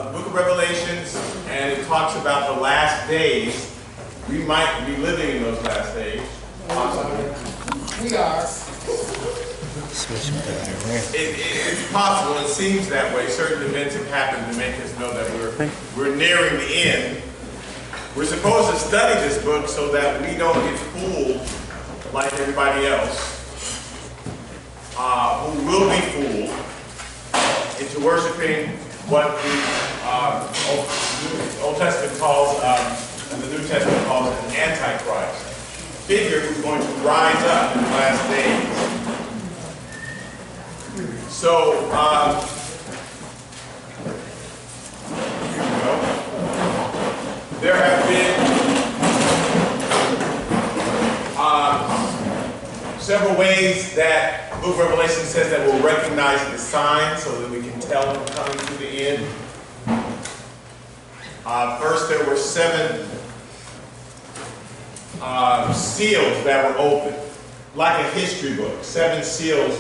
the book of Revelations, and it talks about the last days. We might be living in those last days, possibly. We are. It's possible. It seems that way. Certain events have happened to make us know that we're nearing the end. We're supposed to study this book so that we don't get fooled like everybody else, who will be fooled into worshiping what the Old Testament calls, and the New Testament calls an Antichrist figure who's going to rise up in the last days. So, here we go. There have been several ways that the book of Revelation says that we'll recognize the signs so that we can tell them coming to the end. First, there were 7 seals that were open, like a history book. 7 seals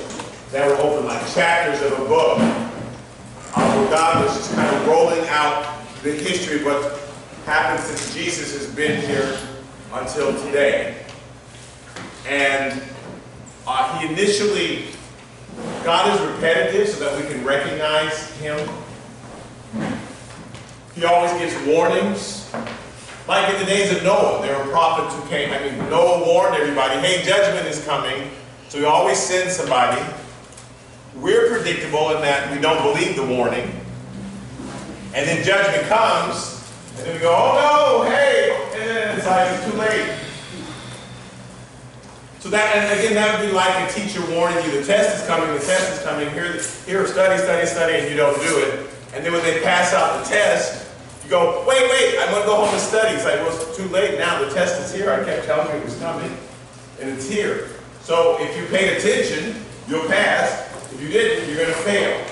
that were open, like chapters of a book, where God was just kind of rolling out the history of what happened since Jesus has been here until today. And he initially, God is repetitive so that we can recognize him. He always gives warnings. Like in the days of Noah, there were prophets who came. Noah warned everybody, hey, judgment is coming. So he always sends somebody. We're predictable in that we don't believe the warning. And then judgment comes, and then we go, oh no, hey, it's like it's too late. So that, and again, that would be like a teacher warning you, the test is coming, here, study, and you don't do it. And then when they pass out the test, you go, wait, I'm going to go home and study. It's like, well, it's too late now, the test is here. I kept telling you it was coming, and it's here. So if you paid attention, you'll pass. If you didn't, you're going to fail.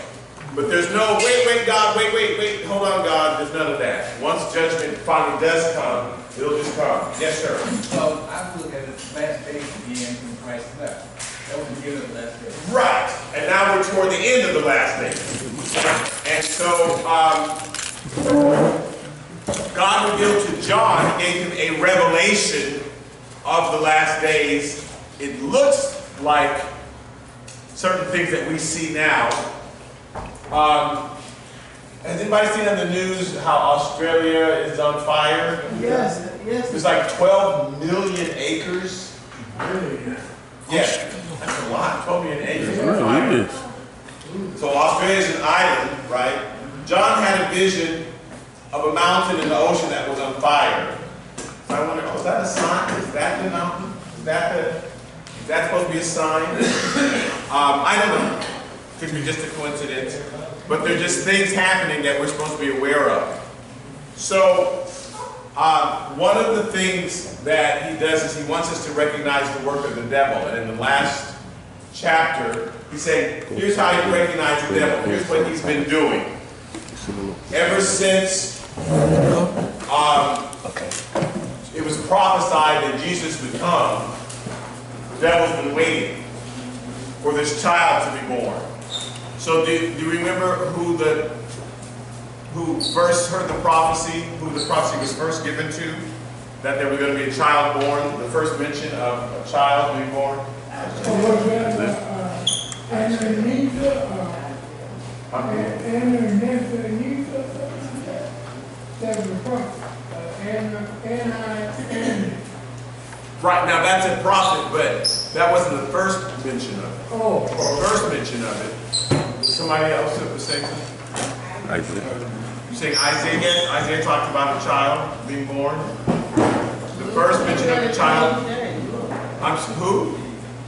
But there's no, wait, God, wait, hold on, God. There's none of that. Once judgment finally does come, it'll just come. Yes, sir. So I look at it as last days again when Christ left. That was the beginning of the last days. Right. And now we're toward the end of the last days. And so God revealed to John, he gave him a revelation of the last days. It looks like certain things that we see now. Has anybody seen on the news how Australia is on fire? Yes. There's like 12 million acres. Really? Yeah, that's a lot. 12 million acres. Yeah. So Australia is an island, right? John had a vision of a mountain in the ocean that was on fire. So I wonder, is that a sign? Is that the mountain? Is that supposed to be a sign? I don't know. Could be just a coincidence. But they're just things happening that we're supposed to be aware of. So, one of the things that he does is he wants us to recognize the work of the devil. And in the last chapter, he's saying, here's how you recognize the devil. Here's what he's been doing. Ever since it was prophesied that Jesus would come, the devil's been waiting for this child to be born. So do you remember who first heard the prophecy, who the prophecy was first given to? That there was going to be a child born, the first mention of a child being born? Right, now that's a prophet, but that wasn't the first mention of it. Oh. First mention of it. Somebody else was saying something? Isaiah. You saying Isaiah again? Isaiah talked about a child being born. The first mention of a child. Who?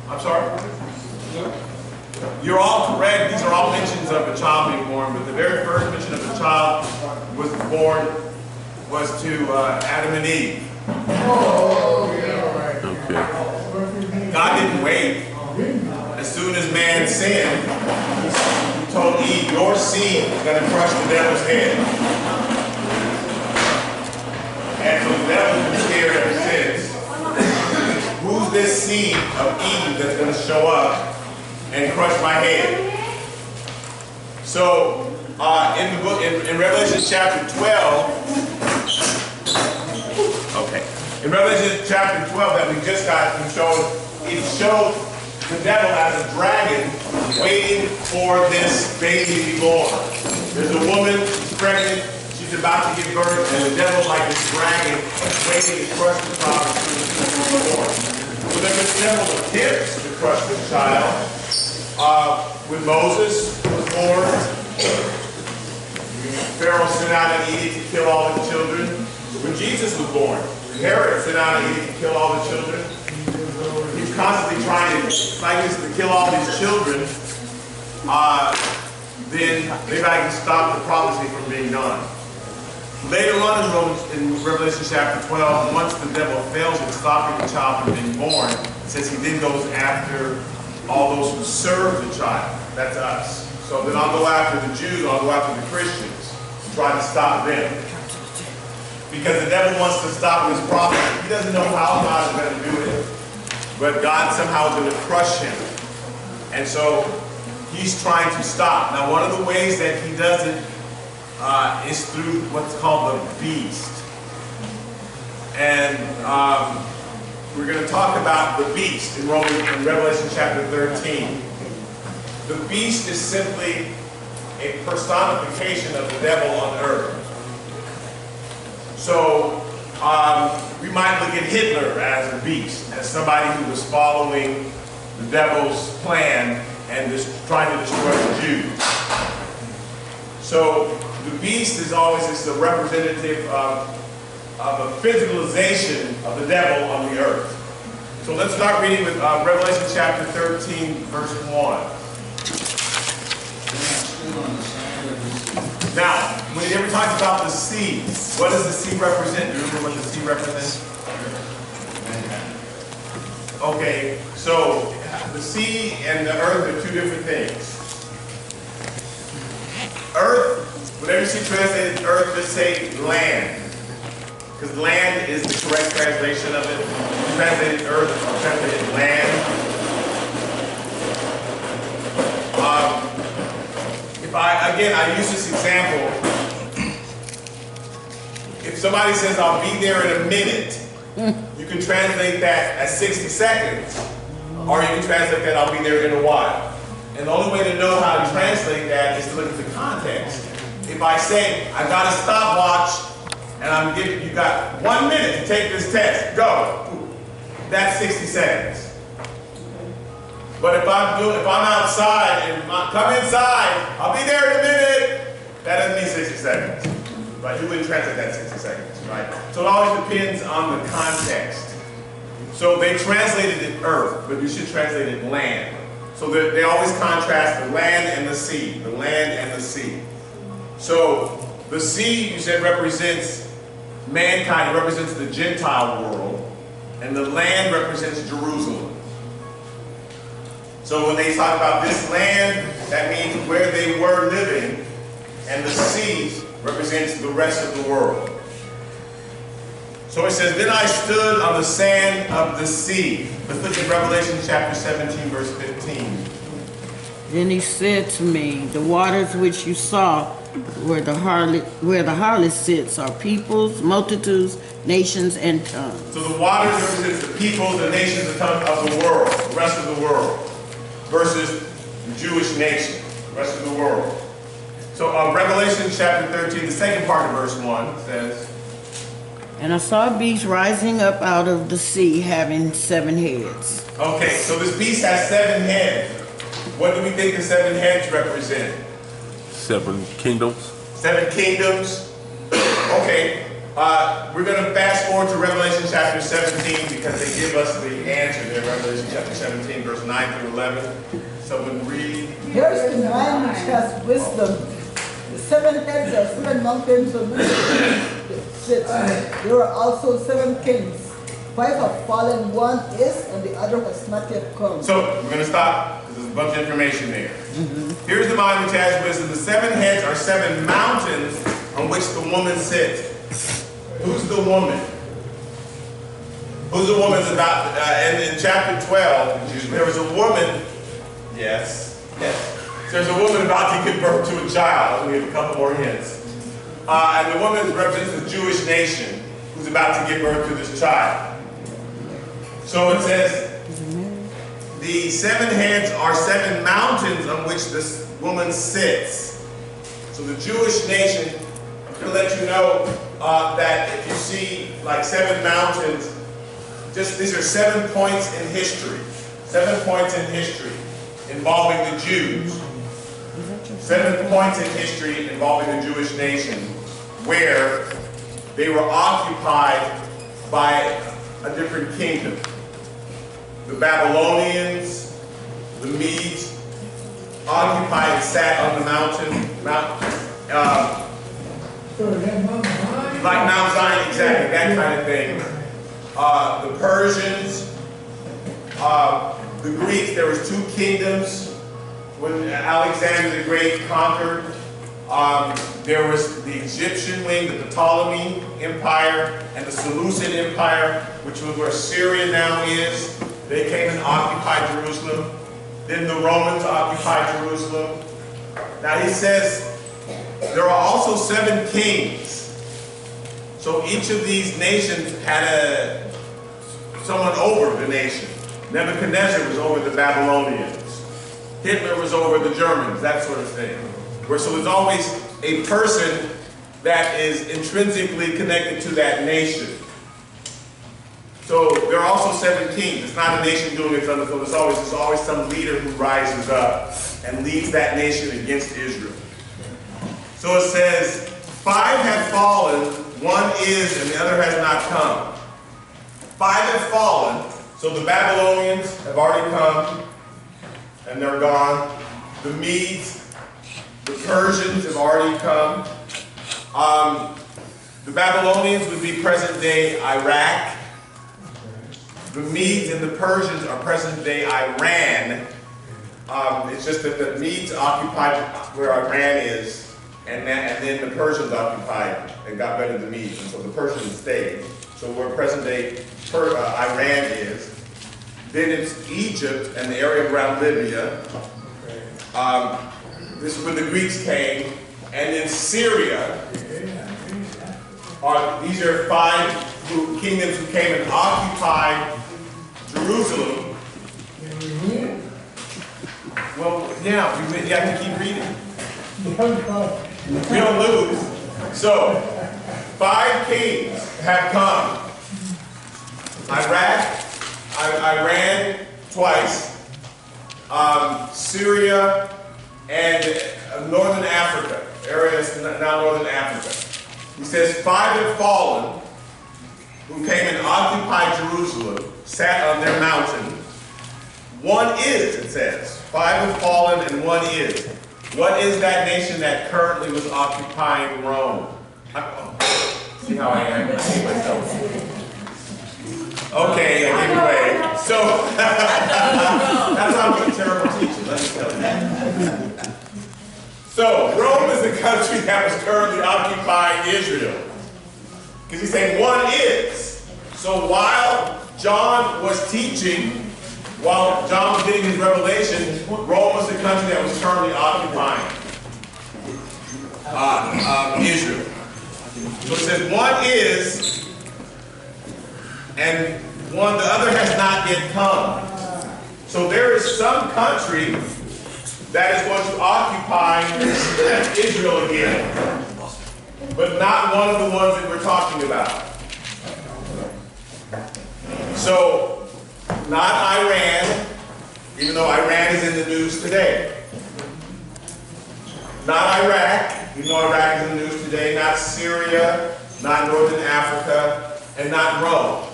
I'm sorry? You're all correct. These are all mentions of a child being born, but the very first mention of a child was born was to Adam and Eve. Okay. God didn't wait. As soon as man sinned, he told Eve, your seed is going to crush the devil's head. And so the devil's been scared ever since. Who's this seed of Eve that's going to show up and crush my head? So in the book, in Revelation chapter 12, okay, in Revelation chapter 12 that we just got shown, it showed the devil as a dragon waiting for this baby to be born. There's a woman, she's pregnant, she's about to give birth, and the devil's like this dragon waiting to crush the child as soon as she's born. So then the devil attempts to crush the child. When Moses was born, Pharaoh sent out an edict to kill all the children. When Jesus was born, Herod sent out an edict to kill all the children. He's constantly trying to kill all these children. Then maybe I can stop the prophecy from being done. Later on in Revelation chapter 12, once the devil fails in stopping the child from being born, it says he then goes after all those who serve the child. That's us. So then I'll go after the Jews, I'll go after the Christians, try to stop them. Because the devil wants to stop his prophet. He doesn't know how God is going to do it. But God somehow is going to crush him. And so he's trying to stop. Now one of the ways that he does it is through what's called the beast. And we're going to talk about the beast in Revelation chapter 13. The beast is simply a personification of the devil on earth. So we might look at Hitler as a beast, as somebody who was following the devil's plan and just trying to destroy the Jews. So the beast is always just a representative of a physicalization of the devil on the earth. So let's start reading with Revelation chapter 13, verse 1. Now, whenever we talk about the sea, what does the sea represent? Do you remember what the sea represents? Okay, so the sea and the earth are two different things. Earth, whenever you see translated earth, just say land. Because land is the correct translation of it. Translated earth or translated land. I use this example. If somebody says, I'll be there in a minute, you can translate that as 60 seconds, or you can translate that, I'll be there in a while. And the only way to know how to translate that is to look at the context. If I say, I've got a stopwatch, and I'm giving you got 1 minute to take this test, go. That's 60 seconds. But if I'm outside and come inside, I'll be there in a minute, that doesn't mean 60 seconds. Right? You wouldn't translate that 60 seconds, right? So it always depends on the context. So they translated it earth, but you should translate it land. So they always contrast the land and the sea, the land and the sea. So the sea, you said, represents mankind, it represents the Gentile world, and the land represents Jerusalem. So when they talk about this land, that means where they were living, and the sea represents the rest of the world. So it says, then I stood on the sand of the sea. Let's look at Revelation chapter 17, verse 15. Then he said to me, the waters which you saw where the harlot sits are peoples, multitudes, nations, and tongues. So the waters represents the peoples, the nations, the tongues of the world, the rest of the world, versus the Jewish nation, the rest of the world. So Revelation chapter 13, the second part of verse 1 says, and I saw a beast rising up out of the sea, having 7 heads. Okay, so this beast has 7 heads. What do we think the 7 heads represent? 7 kingdoms. 7 kingdoms. Okay, we're going to fast forward to Revelation chapter 17 because they give us the answer there. Revelation chapter 17, verse 9 through 11. Someone read. Here's the man which has wisdom. The 7 heads are 7 mountains of wisdom. There are also 7 kings. 5 have fallen, 1 is, and the other has not yet come. So we're going to stop because there's a bunch of information there. Here's the mind which has wisdom. The 7 heads are 7 mountains on which the woman sits. Who's the woman? Who's the woman's about? And in chapter 12, there was a woman. Yes. Yes. There's a woman about to give birth to a child. I'll give a couple more hints. And the woman represents the Jewish nation who's about to give birth to this child. So it says, the 7 heads are 7 mountains on which this woman sits. So the Jewish nation, I'm going to let you know that if you see like 7 mountains, just these are 7 points in history. 7 points in history involving the Jews. 7 points in history involving the Jewish nation where they were occupied by a different kingdom. The Babylonians, the Medes, occupied and sat on the mountain, like Mount Zion, exactly, that kind of thing. The Persians, the Greeks, there was 2 kingdoms when Alexander the Great conquered. There was the Egyptian wing, the Ptolemy Empire, and the Seleucid Empire, which was where Syria now is. They came and occupied Jerusalem. Then the Romans occupied Jerusalem. Now he says there are also 7 kings. So each of these nations had someone over the nation. Nebuchadnezzar was over the Babylonians. Hitler was over the Germans, that sort of thing. So there's always a person that is intrinsically connected to that nation. So there are also 7 kings. It's not a nation doing its own. There's always some leader who rises up and leads that nation against Israel. So it says, 5 have fallen, 1 is, and the other has not come. 5 have fallen. So the Babylonians have already come, and they're gone. The Medes, the Persians have already come. The Babylonians would be present-day Iraq. The Medes and the Persians are present-day Iran. It's just that the Medes occupied where Iran is, and then the Persians occupied and got rid of the Medes, and so the Persians stayed. So where present-day Iran is. Then it's Egypt and the area around Libya. This is when the Greeks came. And then Syria. These are 5 kingdoms who came and occupied Jerusalem. Well, yeah, you have to keep reading. We don't lose. So, 5 kings have come. Iraq, Iran twice, Syria, and northern Africa, areas now northern Africa. He says 5 have fallen, who came and occupied Jerusalem, sat on their mountain. 1 is, it says. 5 have fallen and 1 is. What is that nation that currently was occupying Rome? See how I am? I hate myself. Okay, I give away. So, that's why I'm a terrible teacher, let me tell you. So, Rome is the country that was currently occupying Israel. Because he's saying 1 is. So while John was teaching, while John was getting his revelation, Rome was the country that was currently occupying Israel. So it says 1 is, and the other has not yet come. So there is some country that is going to occupy Israel again, but not one of the ones that we're talking about. So, not Iran, even though Iran is in the news today. Not Iraq, even though Iraq is in the news today. Not Syria, not Northern Africa, and not Rome.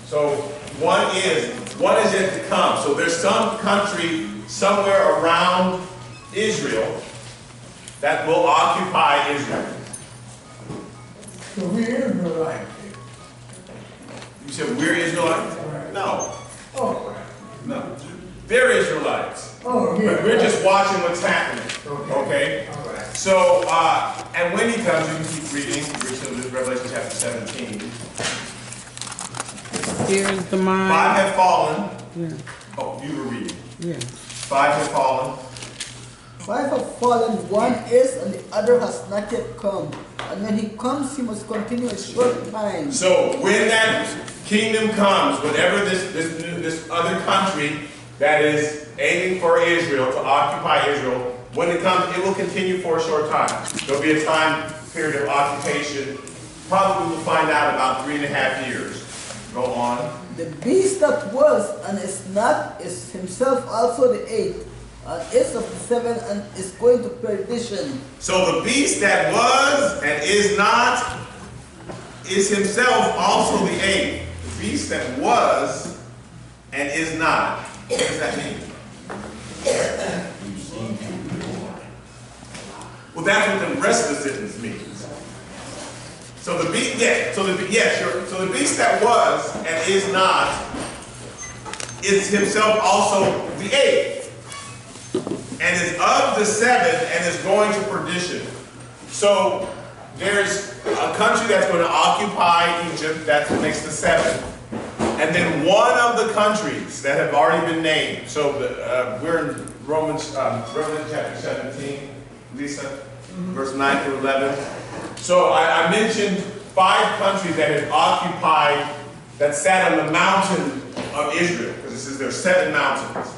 So, 1 is yet to come. So there's some country somewhere around Israel that will occupy Israel. So we Israelites. You said we're Israelites? No. Oh, No. They're Israelites. oh, yeah. But we're just watching what's happening. Okay? All right. So, and when he comes, you can keep reading. This is Revelation chapter 17. Here's the 5 mind. have fallen. Yeah. Oh, you were reading. Yeah. 5 have fallen. 5 have fallen, one is, and the other has not yet come. And when he comes, he must continue a short time. So when that kingdom comes, whenever this other country that is aiming for Israel, to occupy Israel, when it comes, it will continue for a short time. There'll be a time period of occupation. Probably we'll find out about 3.5 years. Go on. The beast that was and is not is himself also the 8th, and is of the 7, and is going to perdition. So the beast that was and is not is himself also the 8th. The beast that was and is not. What does that mean? Well, that's what the rest of the sentence means. So the beast, yeah, so the beast that was and is not is himself also the 8th, and is of the 7 and is going to perdition. So there's a country that's going to occupy Egypt, that makes the 7. And then one of the countries that have already been named. So we're in Romans chapter 17, Lisa, verse 9 through 11. So I mentioned 5 countries that have occupied, that sat on the mountain of Israel, because it says there are 7 mountains.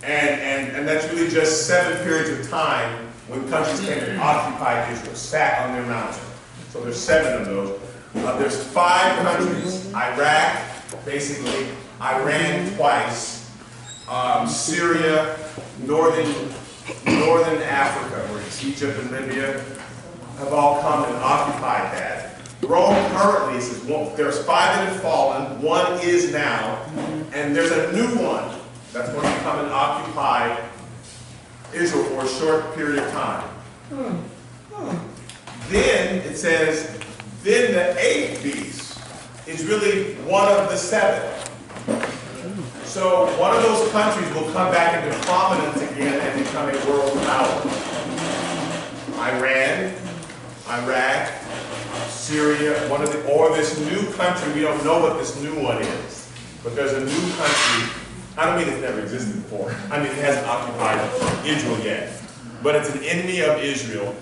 And that's really just 7 periods of time when countries came and occupied Israel, sat on their mountain. So there's 7 of those. There's 5 countries: Iraq, basically, Iran twice, Syria, northern Africa, where it's Egypt and Libya, have all come and occupied that. Rome currently says, well, there's 5 that have fallen, 1 is now, and there's a new one that's going to come and occupy Israel for a short period of time. Then it says, then the 8th beast is really one of the 7. So one of those countries will come back into prominence again and become a world power. Iran, Iraq, Syria, or this new country. We don't know what this new one is, but there's a new country. I don't mean it's never existed before. I mean it hasn't occupied Israel yet, but it's an enemy of Israel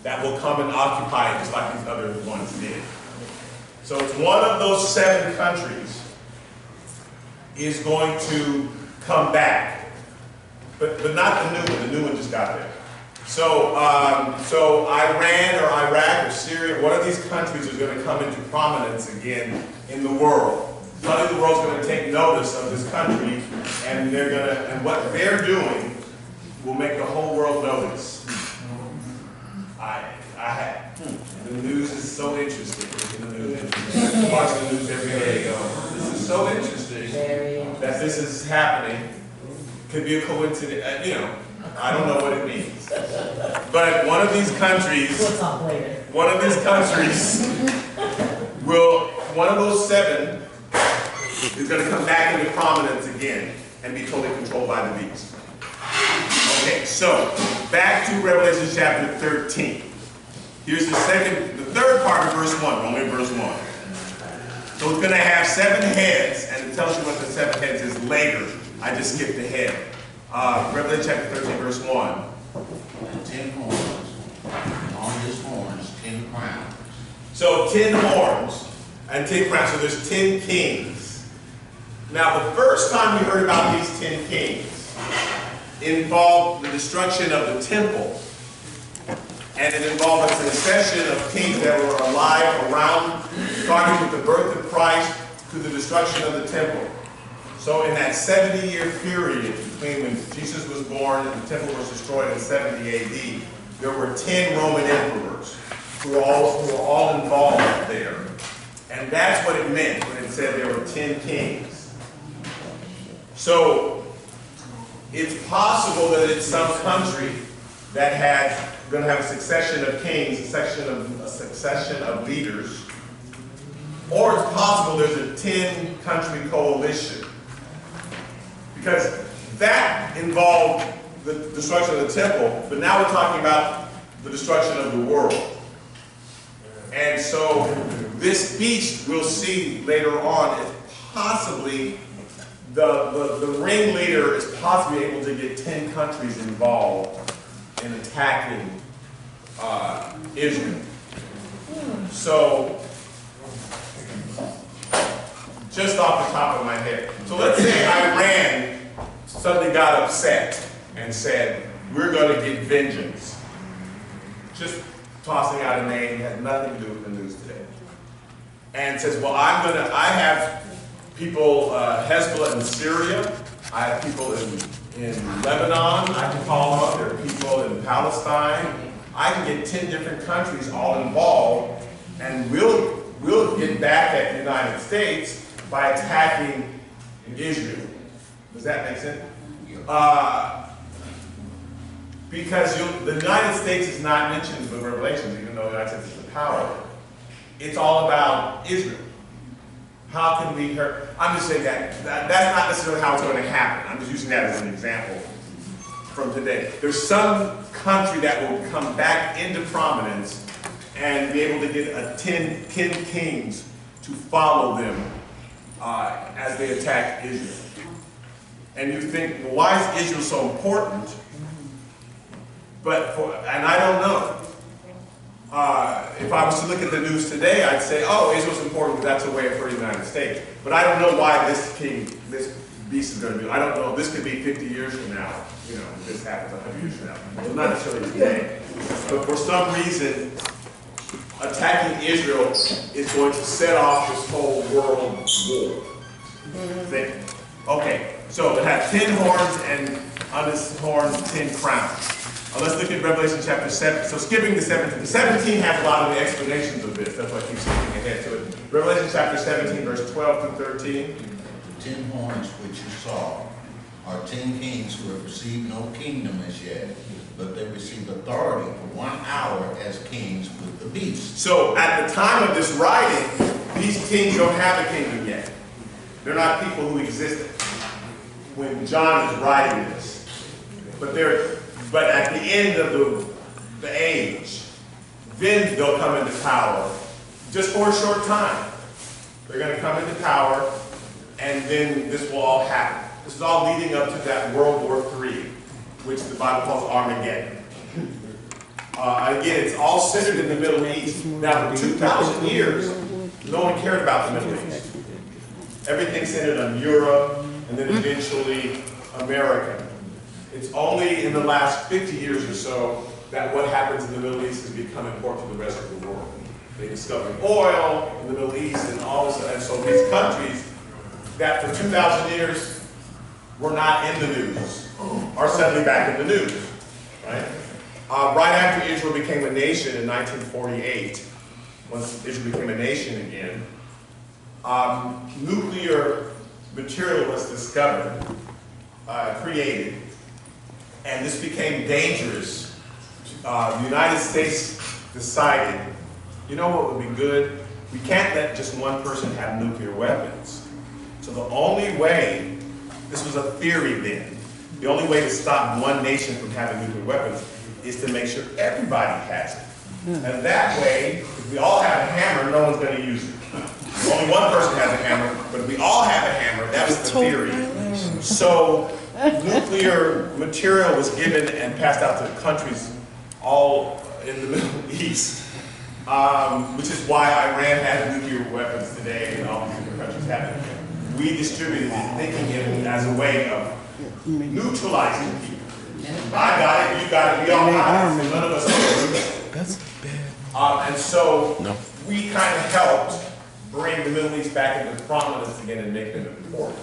that will come and occupy it just like these other ones did. So it's one of those 7 countries is going to come back, but not the new one. The new one just got there. So Iran or Iraq or Syria, one of these countries is going to come into prominence again in the world. Suddenly the world's going to take notice of this country, and and what they're doing will make the whole world notice. The news is so interesting. Watch the news every day. This is so interesting that this is happening. Could be a coincidence. I don't know what it means. But one of these countries one of those 7 is going to come back into prominence again and be totally controlled by the beast. Okay, so back to Revelation chapter 13. Here's the 3rd part of verse 1, only verse 1. So it's going to have 7 heads, and it tells you what the 7 heads is later. I just skipped ahead. Revelation chapter 13, verse 1. 10 horns. On his horns, 10 crowns. So 10 horns and 10 crowns. So there's 10 kings. Now the first time we heard about these 10 kings involved the destruction of the temple. And it involved a succession of kings that were alive around, starting with the birth of Christ to the destruction of the temple. So in that 70-year period between when Jesus was born and the temple was destroyed in 70 AD, there were 10 Roman emperors who were all involved there. And that's what it meant when it said there were 10 kings. So it's possible that it's some country that had going to have a succession of kings, a succession of leaders, or it's possible there's a 10-country coalition, because that involved the destruction of the temple, but now we're talking about the destruction of the world. And so this beast we'll see later on is possibly the ringleader is possibly able to get 10 countries involved in attacking Israel. So, just off the top of my head. So let's say Iran suddenly got upset and said, we're going to get vengeance. Just tossing out a name, has nothing to do with the news today. And says, well, I have people, Hezbollah in Syria, I have people in Lebanon, I can call them up, there are people in Palestine. I can get 10 different countries all involved, and we'll get back at the United States by attacking Israel. Does that make sense? Because the United States is not mentioned in the Revelations, even though the United States is the power. It's all about Israel. How can we hurt? I'm just saying that's not necessarily how it's going to happen. I'm just using that as an example from today. There's some country that will come back into prominence and be able to get 10 kings to follow them as they attack Israel. And you think, well, why is Israel so important? And I don't know. If I was to look at the news today, I'd say, oh, Israel's important because that's a way of hurting the United States. But I don't know why this beast is going to be. I don't know. This could be 50 years from now. You know, if this happens 100 years from now. Well, not necessarily today. But for some reason, attacking Israel is going to set off this whole world war. Okay, so it had 10 horns, and on this horns, 10 crowns. Let's look at Revelation chapter 7. So skipping the 17. The 17 has a lot of the explanations of this. That's why I keep skipping ahead to it. Revelation chapter 17, verse 12 through 13. The 10 horns which you saw are 10 kings who have received no kingdom as yet, but they received authority for 1 hour as kings with the beast. So at the time of this writing, these kings don't have a kingdom yet. They're not people who existed when John is writing this. But at the end of the age, then they'll come into power, just for a short time. They're going to come into power, and then this will all happen. This is all leading up to that World War III, which the Bible calls Armageddon. Again, it's all centered in the Middle East. Now, for 2,000 years, no one cared about the Middle East. Everything centered on Europe, and then eventually America. It's only in the last 50 years or so that what happens in the Middle East has become important to the rest of the world. They discovered oil in the Middle East and all this, and so these countries that for 2,000 years were not in the news are suddenly back in the news, right? Right after Israel became a nation in 1948, once Israel became a nation again, nuclear material was discovered, created, and this became dangerous. The United States decided, you know what would be good? We can't let just one person have nuclear weapons. So the only way, this was a theory then, the only way to stop one nation from having nuclear weapons is to make sure everybody has it. And that way, if we all have a hammer, no one's going to use it. Only one person has a hammer, but if we all have a hammer, that was the theory. So nuclear material was given and passed out to countries all in the Middle East, which is why Iran has nuclear weapons today and all these different countries have it. We distributed it, thinking it as a way of neutralizing people. I got it, you got it, we all got it, and none of us know. That's bad. And so we kind of helped bring the Middle East back into prominence again and make them important.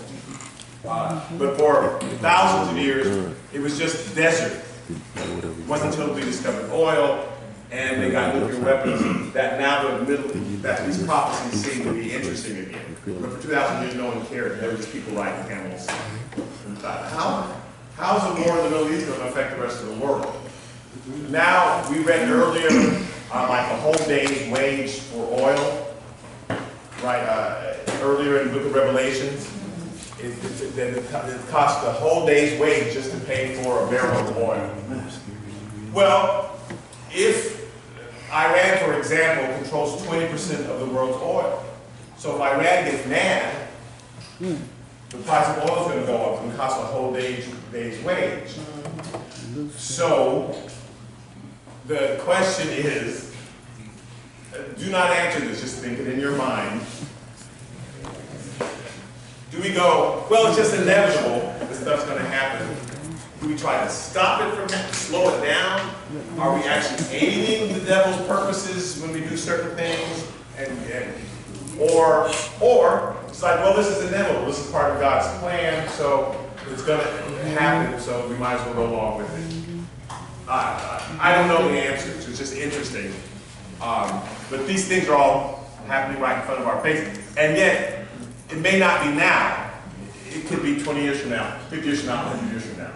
But for thousands of years, it was just desert. It wasn't until we discovered oil and they got nuclear weapons that now that these prophecies seem to be interesting again. But for 2,000 years, no one cared. There were just people riding camels. And thought, how's the war in the Middle East going to affect the rest of the world? Now, we read earlier, like a whole day's wage for oil, right? Earlier in the book of Revelations, it cost a whole day's wage just to pay for a barrel of oil. Well, if Iran, for example, controls 20% of the world's oil, so if Iran gets mad, the price of oil is going to go up and cost a whole day's wage. So the question is, do not answer this, just think it in your mind. Do we go, well, it's just inevitable, this stuff's going to happen. Do we try to stop it from happening, slow it down? Are we actually aiding the devil's purposes when we do certain things? Or it's like, well, this is inevitable. This is part of God's plan, so it's going to happen, so we might as well go along with it. I don't know the answers. It's just interesting. But these things are all happening right in front of our face. And yet, it may not be now. It could be 20 years from now, 50 years from now, 100 years from now.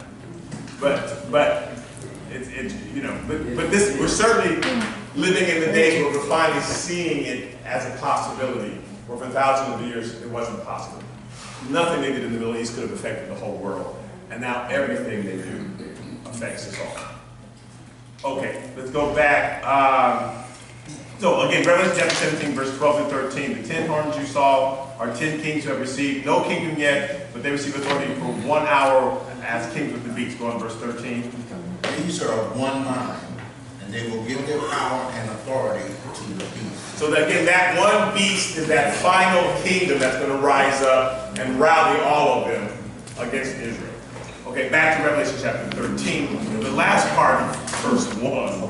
But it's you know, but this, we're certainly living in the days where we're finally seeing it as a possibility, where for thousands of years it wasn't possible. Nothing they did in the Middle East could have affected the whole world. And now everything they do affects us all. Okay, let's go back. So again, Revelation chapter 17, verse 12 through 13. The 10 horns you saw are 10 kings who have received no kingdom yet, but they receive authority for 1 hour as kings with the beast. Go on, verse 13. These are of one mind, and they will give their power and authority to the beast. So that, again, that one beast is that final kingdom that's going to rise up and rally all of them against Israel. Okay, back to Revelation chapter 13. The last part, verse 1. And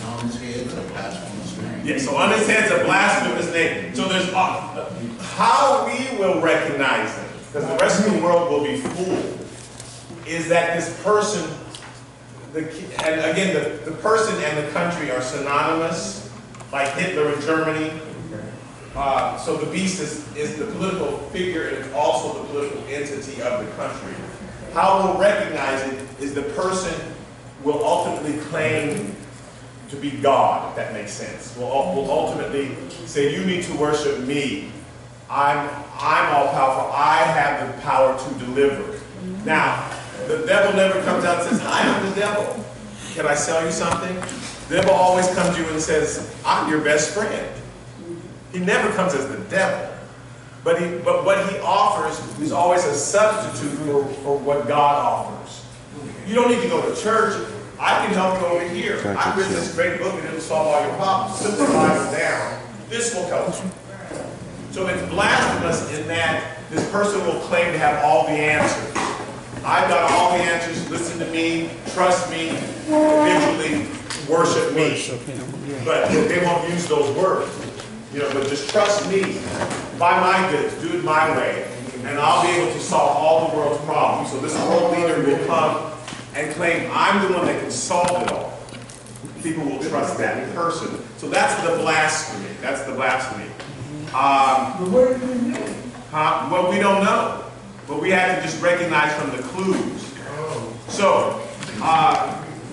on his head is a blasphemous name. Yeah, so on his head is a blasphemous name. So there's how we will recognize him, because the rest of the world will be fooled, is that this person, and again, the person and the country are synonymous, like Hitler in Germany. So the beast is the political figure and it's also the political entity of the country. How we'll recognize it is the person will ultimately claim to be God, if that makes sense. Will ultimately say, you need to worship me. I'm all powerful. I have the power to deliver. Now, the devil never comes out and says, hi, I'm the devil. Can I sell you something? The devil always comes to you and says, I'm your best friend. He never comes as the devil. But what he offers is always a substitute for what God offers. You don't need to go to church. I can help you over here. I've written this great book and it'll solve all your problems. Sit the Bible down. This will help you. So it's blasphemous in that this person will claim to have all the answers. I've got all the answers. Listen to me. Trust me. Eventually worship me. But they won't use those words. You know, but just trust me. Buy my goods. Do it my way. And I'll be able to solve all the world's problems. So this world leader will come and claim, I'm the one that can solve it all. People will trust that person. So that's the blasphemy. That's the blasphemy. What do you know? Well, we don't know. But we have to just recognize from the clues. So,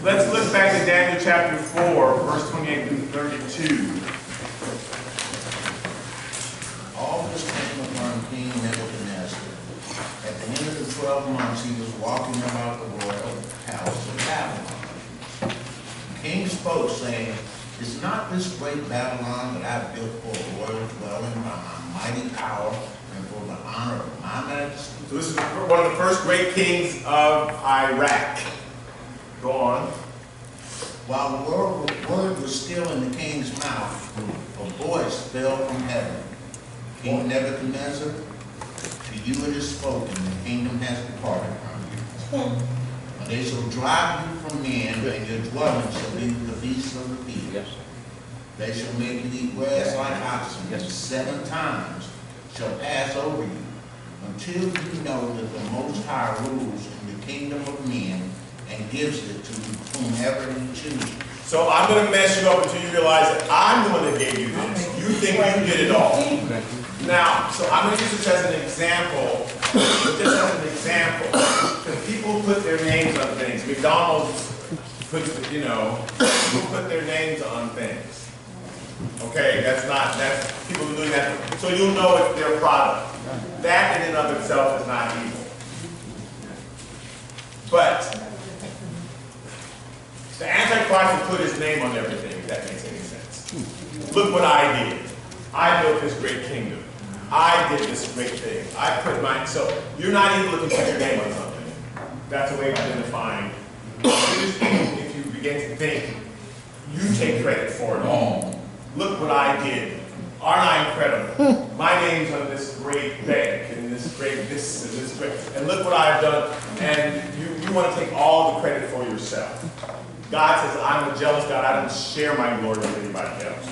let's look back at Daniel chapter 4, verse 28 through 32. All this came upon King Nebuchadnezzar. At the end of the 12 months, he was walking about the royal house of Babylon. The king spoke, saying, is not this great Babylon that I built for a royal dwelling by my mighty power and for the honor of my majesty? So this is one of the first great kings of Iraq. Go on. While the word was still in the king's mouth, a voice fell from heaven. King Nebuchadnezzar, to you it is spoken, the kingdom has departed from you. And they shall drive you from men, and your dwelling shall be with the beasts of the field. Yes. They shall make you eat grass like oxen. Yes. 7 times shall pass over you, until you know that the Most High rules in the kingdom of men and gives it to whomever he chooses. So I'm going to mess you up until you realize that I'm the one that gave you this. You think you did it all. Now, so I'm going to use this as an example. Just as an example. Because people put their names on things. McDonald's puts, you know, people put their names on things. Okay, that's people are doing that. So you'll know it's their product. That in and of itself is not evil. But the Antichrist will put his name on everything, if that makes any sense. Look what I did. I built this great kingdom. I did this great thing. I put mine, so you're not even looking to put your name on something. That's a way of identifying. If you begin to think, you take credit for it all. Look what I did. Aren't I incredible? My name's on this great bank and this great this and this great, and look what I've done. And you want to take all the credit for yourself. God says, I'm a jealous God. I don't share my glory with anybody else.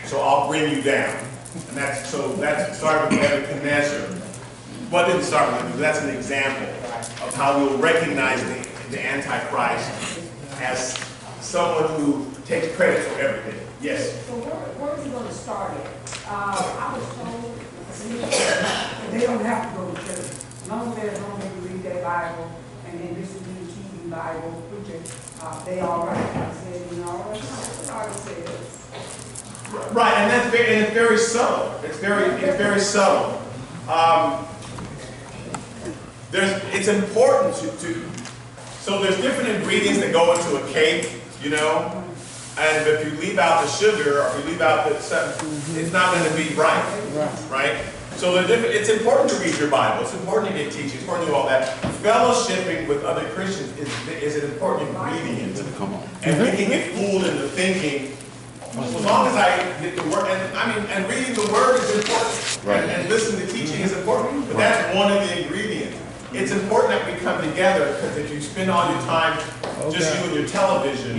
So I'll bring you down. And that started with Nebuchadnezzar. Well, it didn't start with him, but that's an example of how we'll recognize the Antichrist as someone who takes credit for everything. Yes? So where is it going to start at? I was told that they don't have to go to church. As long as they're at home, they can read their Bible and then listen to the TV Bible preacher. They all right. I said, you know, all right. That's what I said. Right, and it's very subtle. It's very subtle. It's important so there's different ingredients that go into a cake, you know, and if you leave out the sugar or if you leave out the stuff, it's not going to be right? So it's important to read your Bible. It's important to get teaching. It's important to do all that. Fellowshipping with other Christians is an important ingredient. And we can get fooled into thinking, as long as I get the word, and reading the word is important, and listening to teaching is important, but that's one of the ingredients. It's important that we come together, because if you spend all your time just you and your television,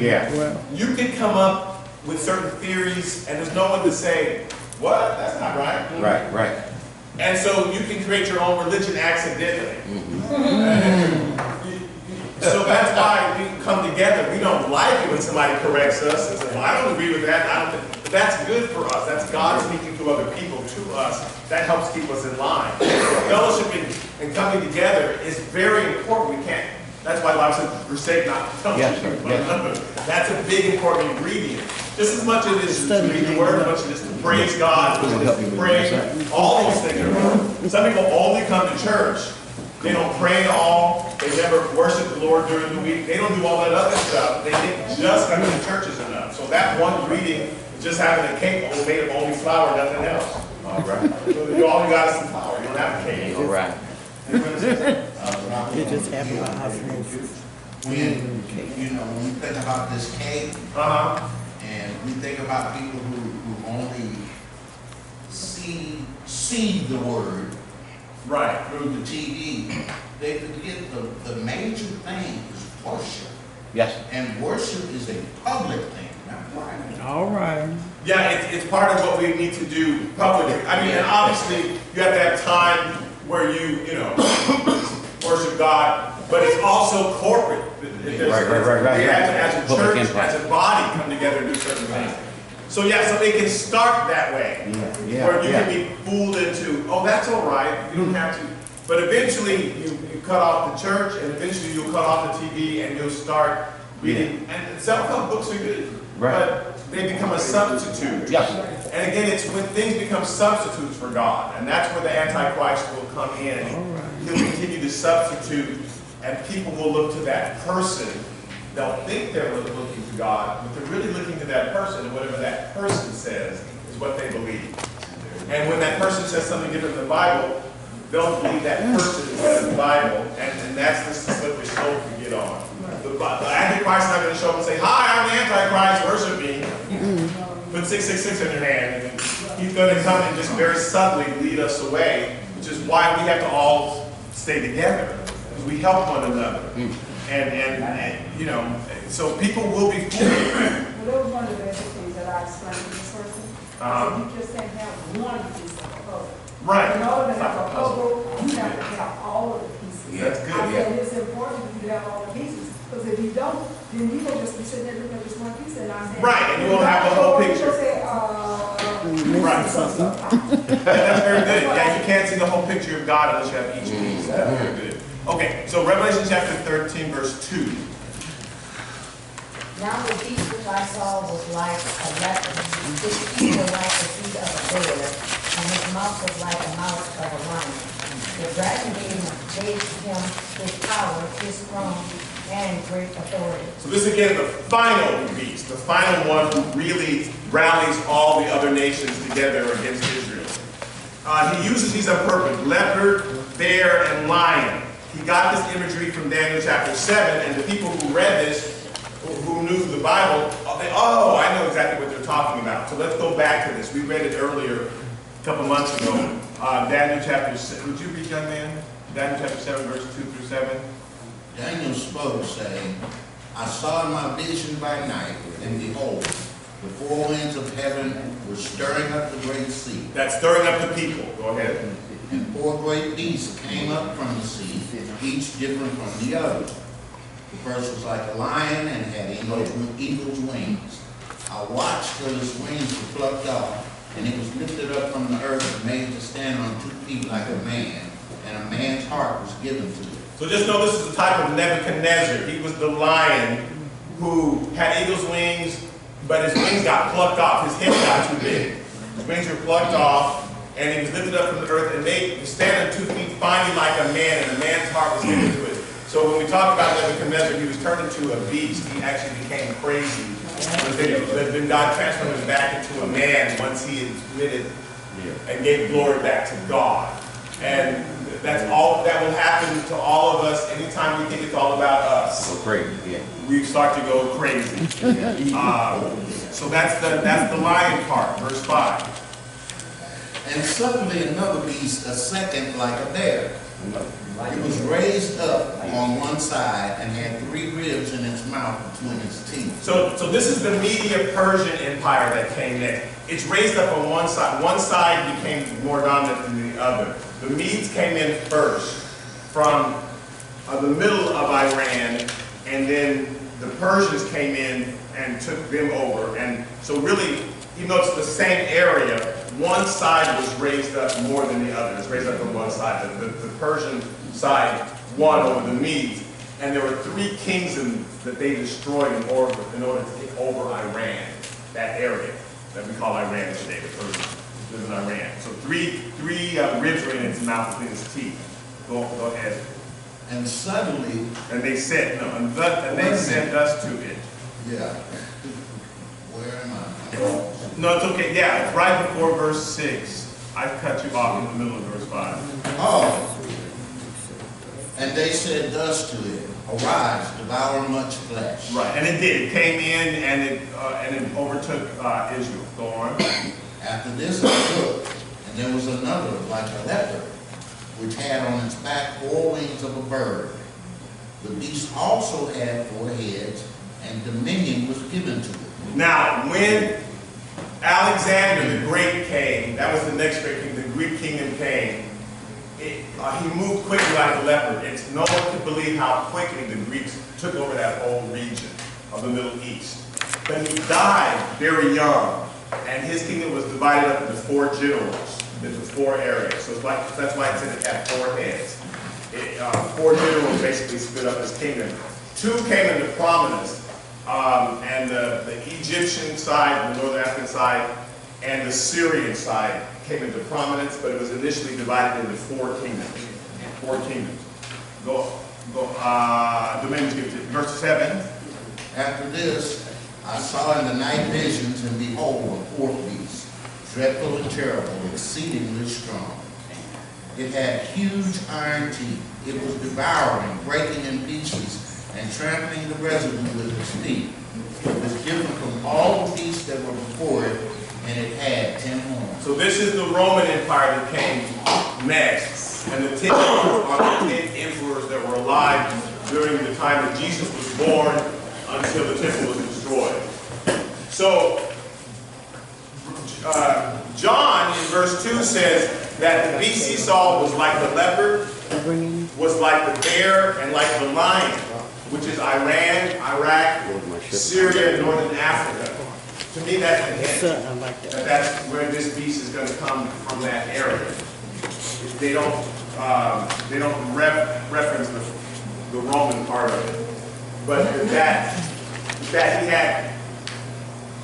you can come up with certain theories, and there's no one to say, what? That's not right. Right. And so you can create your own religion accidentally. So that's why we come together. We don't like it when somebody corrects us and says, well, I don't agree with that. But that's good for us. That's God speaking through other people to us. That helps keep us in line. Fellowshipping and coming together is very important. We can't. That's why the Bible says, forsake not fellowship with one another. That's a big important ingredient. Just as much as it is to read the word, as much as it is to praise God, as it is to pray, all those things are important. Some people only come to church. They don't pray at all. They never worship the Lord during the week. They don't do all that other stuff. They think just coming to church is enough. So that one reading is just having a cake made of only flour, nothing else. All right. So all you got is some flour. You don't have a cake. All right. It just happened by osmosis. When we think about this cake, and we think about people who only see the word through the TV, they forget the major thing is worship. Yes. And worship is a public thing, not private. All right. Yeah, it's part of what we need to do publicly. I mean, and obviously you have to have time where you worship God, but it's also corporate. Right. We have to, as a church, as a body, come together and do certain things. So so it can start that way, where you can be fooled into, oh, that's all right, you don't have to. But eventually you cut off the church, and eventually you'll cut off the TV, and you'll start reading. And self-help books are good, but they become a substitute. And again, it's when things become substitutes for God, and that's where the Antichrist will come in. He'll continue to substitute, and people will look to that person. They'll think they're looking to God, but they're really looking to that person, and whatever that person says is what they believe. And when that person says something different in the Bible, they'll believe that person is in the Bible, and that's the slippery slope to get on. The Antichrist is not going to show up and say, hi, I'm the Antichrist, worship me. Put 666 in your hand, and he's going to come and just very subtly lead us away, which is why we have to all stay together, because we help one another. And so people will be fooled. Well, that was one of the basic things that I explained to this person. You just can't have one piece of a puzzle. Right. In order to have a puzzle, you have to have all of the pieces. That's good. I said it's important for you to have all the pieces, because if you don't, then you will just be sitting there looking at just one piece, and I said, right, and you won't have the whole picture. Say, right. That's very good. Yeah, you can't see the whole picture of God unless you have each piece. That's very good. Okay, so Revelation chapter 13, verse 2. Now the beast which I saw was like a leopard, his feet were like the feet of a bear, and his mouth was like the mouth of a lion. The dragon gave him his power, his throne, and great authority. So this again, the final beast, the final one who really rallies all the other nations together against Israel. He uses these on purpose: leopard, bear, and lion. He got this imagery from Daniel chapter 7, and the people who read this, who knew the Bible, oh, I know exactly what they're talking about. So let's go back to this. We read it earlier, a couple months ago. Daniel chapter 7. Would you read, young man? Daniel chapter 7, verse 2 through 7. Daniel spoke, saying, I saw in my vision by night, and behold, the four winds of heaven were stirring up the great sea. That's stirring up the people. Go ahead. And four great beasts came up from the sea, each different from the other. The first was like a lion and had eagle's wings. I watched till his wings were plucked off, and it was lifted up from the earth and made to stand on 2 feet like a man, and a man's heart was given to it. So just know this is the type of Nebuchadnezzar. He was the lion who had eagle's wings, but his wings got plucked off. His head got too big. His wings were plucked off, and he was lifted up from the earth and made to stand on 2 feet, finally like a man, and a man's heart was given to it. So when we talk about Nebuchadnezzar, he was turned into a beast. He actually became crazy. But then God transformed him back into a man once he had submitted and gave glory back to God. And that's all that will happen to all of us anytime we think it's all about us. So crazy, yeah. We start to go crazy. So that's the lion part, verse 5. And suddenly another beast, a second like a bear. It was raised up on one side and had 3 ribs in its mouth between its teeth. So this is the Media-Persian Empire that came in. It's raised up on one side. One side became more dominant than the other. The Medes came in first from the middle of Iran, and then the Persians came in and took them over. And so really, even though it's the same area, one side was raised up more than the other. It's raised up on one side. The Persian side won over the Medes, and there were 3 kingdoms that they destroyed in order to take over Iran, that area that we call Iran today. The Persians live in Iran. So three ribs were in its mouth between its teeth. Go ahead. And suddenly, and they said they sent us to it. Yeah. Where am I? No, it's okay. Yeah, it's right before verse 6. I cut you off in the middle of verse 5. Oh. And they said thus to it, arise, devour much flesh. Right, and it did. It came in and it overtook Israel. Go on. After this I looked, and there was another like a leopard, which had on its back 4 wings of a bird. The beast also had 4 heads, and dominion was given to it. Now, when Alexander the Great came, that was the next great king, the Greek kingdom came, he moved quickly like a leopard. No one could believe how quickly the Greeks took over that whole region of the Middle East. But he died very young, and his kingdom was divided up into 4 generals, into 4 areas. So that's why it said it had 4 heads. 4 generals basically split up his kingdom. 2 came into prominence, and the Egyptian side, the Northern African side, and the Syrian side came into prominence, but it was initially divided into 4 kingdoms. 4 kingdoms. Dominions given to verse 7. After this, I saw in the night visions, and behold, a 4th beast, dreadful and terrible, exceedingly strong. It had huge iron teeth. It was devouring, breaking in pieces, and trampling the residue with its feet. It was different from all the beasts that were before it, and it had 10 horns. So this is the Roman Empire that came next. And the 10 are the 10 emperors that were alive during the time that Jesus was born until the temple was destroyed. So John in verse 2 says that the beast he saw was like the leopard, was like the bear, and like the lion, which is Iran, Iraq, Syria, and Northern Africa. To me, that's the hint that's where this beast is going to come from, that area. They don't reference the Roman part of it, but that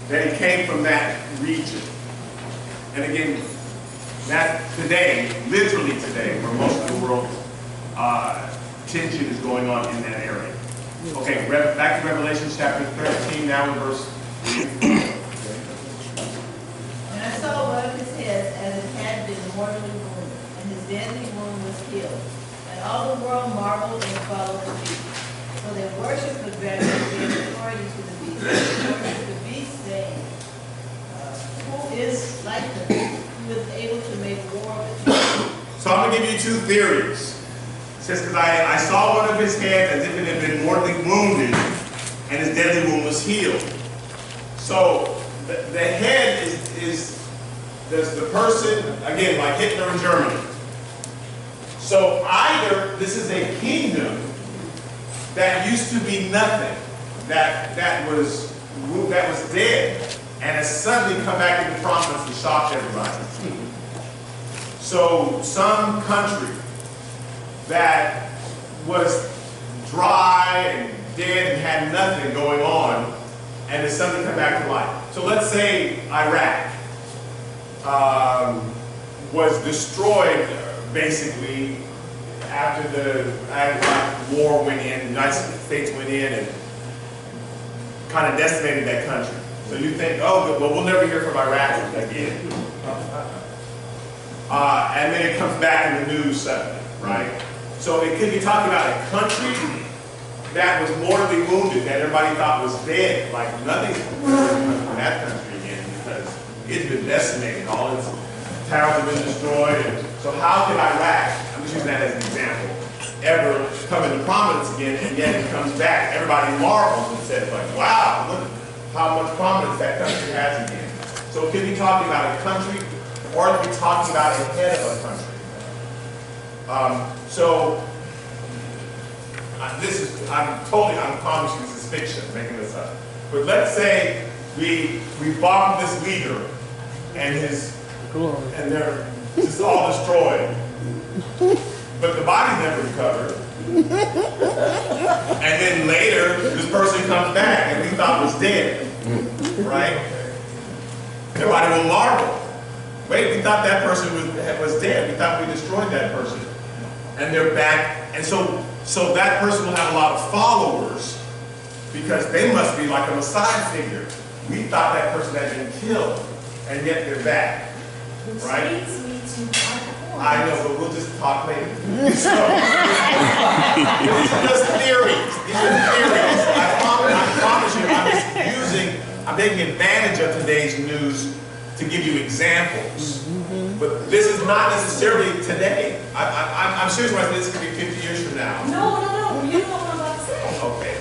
he came from that region. And again, that today, literally today, where most of the world tension is going on in that area. Okay, back to Revelation chapter 13, now in verse 3. And I saw one of his heads as it had been mortally He was able to make war with you. So I'm gonna give you two theories. It says, because I saw one of his heads as if it had been mortally wounded, and his deadly wound was healed. So the head is the person, again, like Hitler in Germany. So either this is a kingdom that used to be nothing, that was dead, and has suddenly come back into prominence and shocked everybody. So some country that was dry and dead and had nothing going on, and has suddenly come back to life. So let's say Iraq was destroyed basically after the Iraq war went in, the United States went in and kind of decimated that country. So you think, oh, well, we'll never hear from Iraq again. And then it comes back in the news suddenly, right? So it could be talking about a country that was mortally wounded, that everybody thought was dead. Like nothing's in that country again because it's been decimated. All its towns have been destroyed. And so how could Iraq, I'm just using that as an example, ever come into prominence again, and yet it comes back? Everybody marvels and says, like, wow, look how much prominence that country has again. So it could be talking about a country, or it could be talking about a head of a country. I promise you this is fiction, I'm making this up. But let's say we bomb this leader and and they're just all destroyed. But the body's never recovered. And then later, this person comes back and we thought was dead. Right? Everybody will marvel. Wait, we thought that person was dead. We thought we destroyed that person. And they're back. And so that person will have a lot of followers because they must be like a Messiah figure. We thought that person had been killed, and yet they're back. Right? I know, but we'll just talk later. So, these are just theories. These are theories. I promise you, I'm taking advantage of today's news to give you examples. But this is not necessarily today. I'm serious when I say this could be 50 years from now. No, you know what I'm about to say. Okay.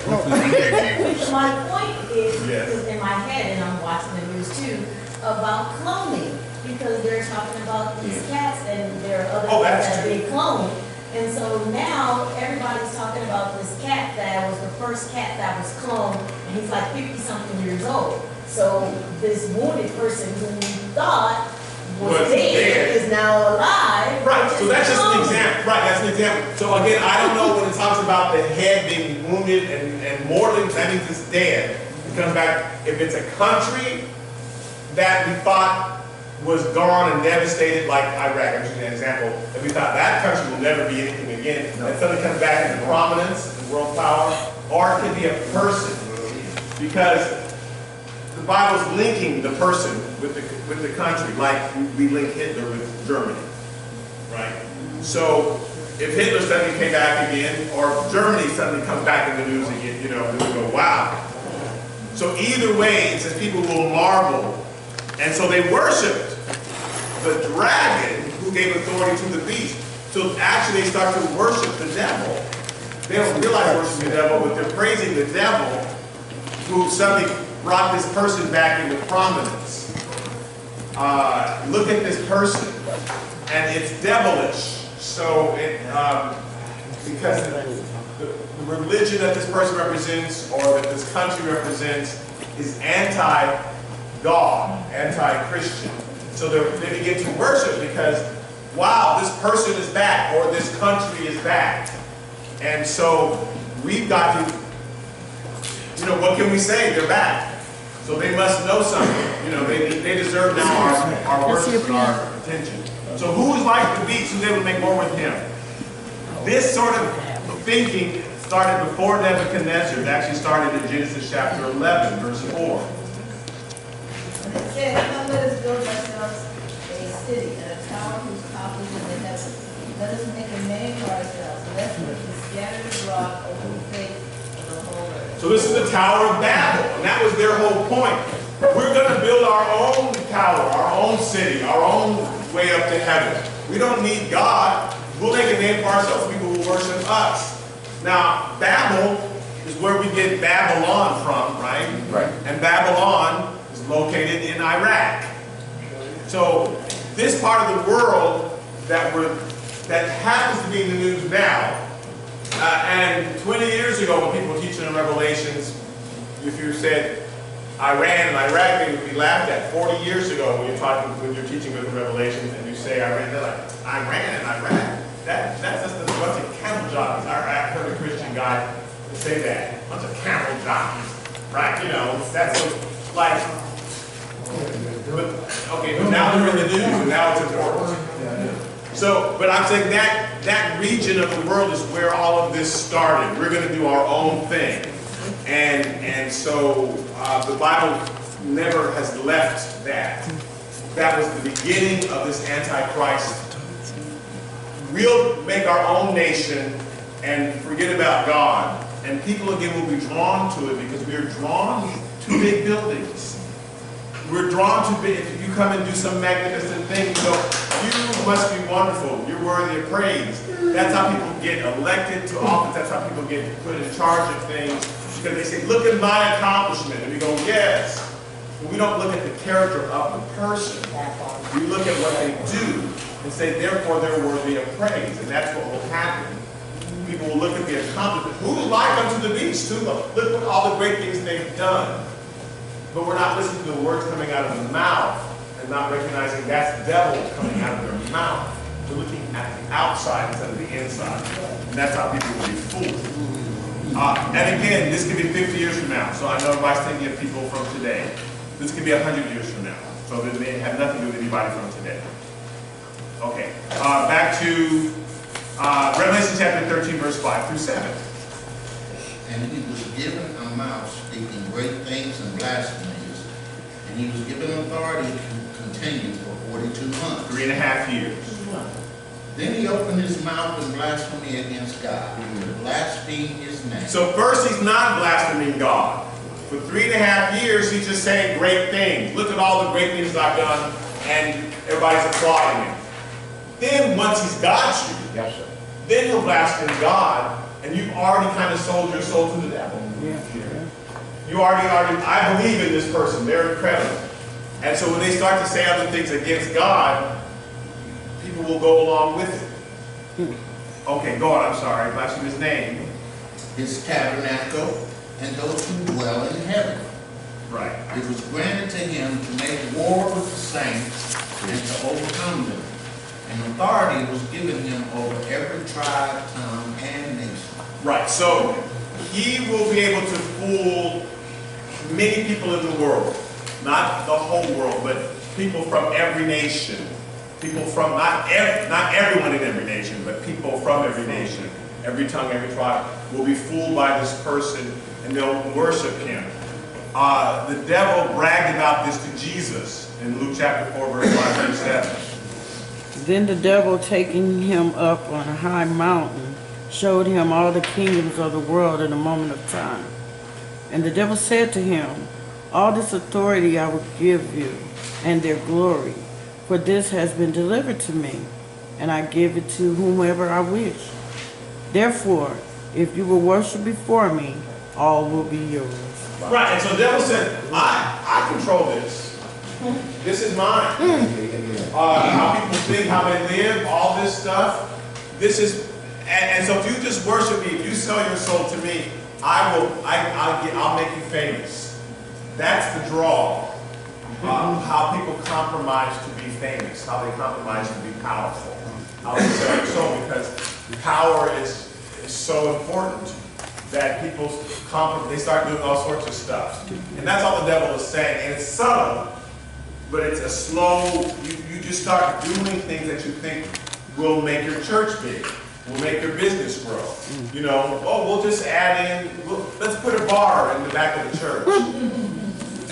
My point is, Yes. is in my head, and I'm watching the news too, about cloning. Because they're talking about these cats and there are other cats that they cloned. And so now everybody's talking about this cat that was the first cat that was cloned, and he's like 50-something years old. So this wounded person who we thought was dead is now alive. Right, so that's just an example. Right, that's an example. So again, I don't know when it talks about the head being wounded and mortally, that means it's dead. It comes back, if it's a country that we thought was gone and devastated, like Iraq, I'm using an example, and we thought that country will never be anything again, and suddenly comes back into prominence and world power, or it could be a person, because the Bible's linking the person with the country, like we link Hitler with Germany, right? So if Hitler suddenly came back again, or Germany suddenly comes back in the news again, you know, and we go, wow. So either way, it says people will marvel. And so they worshipped the dragon who gave authority to the beast. So actually they start to worship the devil. They don't realize worshiping the devil, but they're praising the devil who suddenly brought this person back into prominence. Look at this person, and it's devilish. So it, because the religion that this person represents, or that this country represents, is anti-God, anti-Christian. So they begin to worship because, wow, this person is back, or this country is back. And so we've got to, you know, what can we say? They're back. So they must know something. You know, they deserve now our worship and our attention. So who is like the beast who's able to make war with him? This sort of thinking started before Nebuchadnezzar. It actually started in Genesis chapter 11, verse 4. It says, "Come, let us build ourselves a city and a tower whose top is in the heavens. Let us make a name for ourselves, lest we be scattered abroad over the face of the whole earth." So this is the Tower of Babel, and that was their whole point. We're going to build our own tower, our own city, our own way up to heaven. We don't need God. We'll make a name for ourselves. People will worship us. Now, Babel is where we get Babylon from, right? Right. And Babylon is located in Iraq. So this part of the world that happens to be in the news now, and 20 years ago when people were teaching in Revelations, if you said Iran and Iraq, they would be laughed at. 40 years ago when you're teaching with Revelations and you say Iran, they're like, Iran and Iraq? That's just a bunch of camel jockeys. I heard a Christian guy say that. A bunch of camel jockeys. Right, you know, that's like, but now they're in the news and now it's important. So, but I'm saying that region of the world is where all of this started. We're going to do our own thing. And so the Bible never has left that. That was the beginning of this Antichrist. We'll make our own nation and forget about God. And people again will be drawn to it because we are drawn to big buildings. We're drawn to big, if you come and do some magnificent thing, you go, you must be wonderful, you're worthy of praise. That's how people get elected to office, that's how people get put in charge of things. Because they say, look at my accomplishment. And we go, yes. But we don't look at the character of the person. We look at what they do and say, therefore, they're worthy of praise. And that's what will happen. People will look at the accomplishment. Who would like unto the beast? Look at all the great things they've done. But we're not listening to the words coming out of the mouth and not recognizing that's the devil coming out of their mouth. We're looking at the outside instead of the inside. And that's how people will be fooled. And again, this could be 50 years from now. So I know everybody's thinking of people from today. This could be 100 years from now. So it may have nothing to do with anybody from today. Okay, back to Revelation chapter 13, verse 5 through 7. And he was given a mouth speaking great things and blasphemies, and he was given authority to continue for 42 months. 3.5 years. Then he opened his mouth in blasphemy against God, to blaspheme his name. So first he's not blaspheming God. For 3.5 years he's just saying great things. Look at all the great things I've done, and everybody's applauding him. Then once he's got you, Yes, sir. then he'll blaspheme God, and you've already kind of sold your soul to the devil. Yeah. You already, I believe in this person, they're incredible. And so when they start to say other things against God, people will go along with it. Okay, go on, I'm sorry, blaspheme his name. His tabernacle, and those who dwell in heaven. Right. It was granted to him to make war with the saints and to overcome them. And authority was given him over every tribe, tongue, and nation. Right, so he will be able to fool many people in the world. Not the whole world, but people from every nation. People from, not everyone in every nation, but people from every nation, every tongue, every tribe, will be fooled by this person and they'll worship him. The devil bragged about this to Jesus in Luke chapter 4, verse 5 through 7. Then the devil, taking him up on a high mountain, showed him all the kingdoms of the world in a moment of time. And the devil said to him, all this authority I will give you, and their glory, for this has been delivered to me, and I give it to whomever I wish. Therefore, if you will worship before me, all will be yours. Right, and so the devil said, I control this. This is mine. How people think, how they live, all this stuff. This is, and so if you just worship me, if you sell your soul to me, I'll make you famous. That's the draw. How people compromise to be famous, how they compromise to be powerful. How they sell their soul, because power is so important that people they start doing all sorts of stuff. And that's all the devil is saying. And it's subtle, but it's a slow, you just start doing things that you think will make your church big, will make your business grow. You know, we'll just add in, let's put a bar in the back of the church.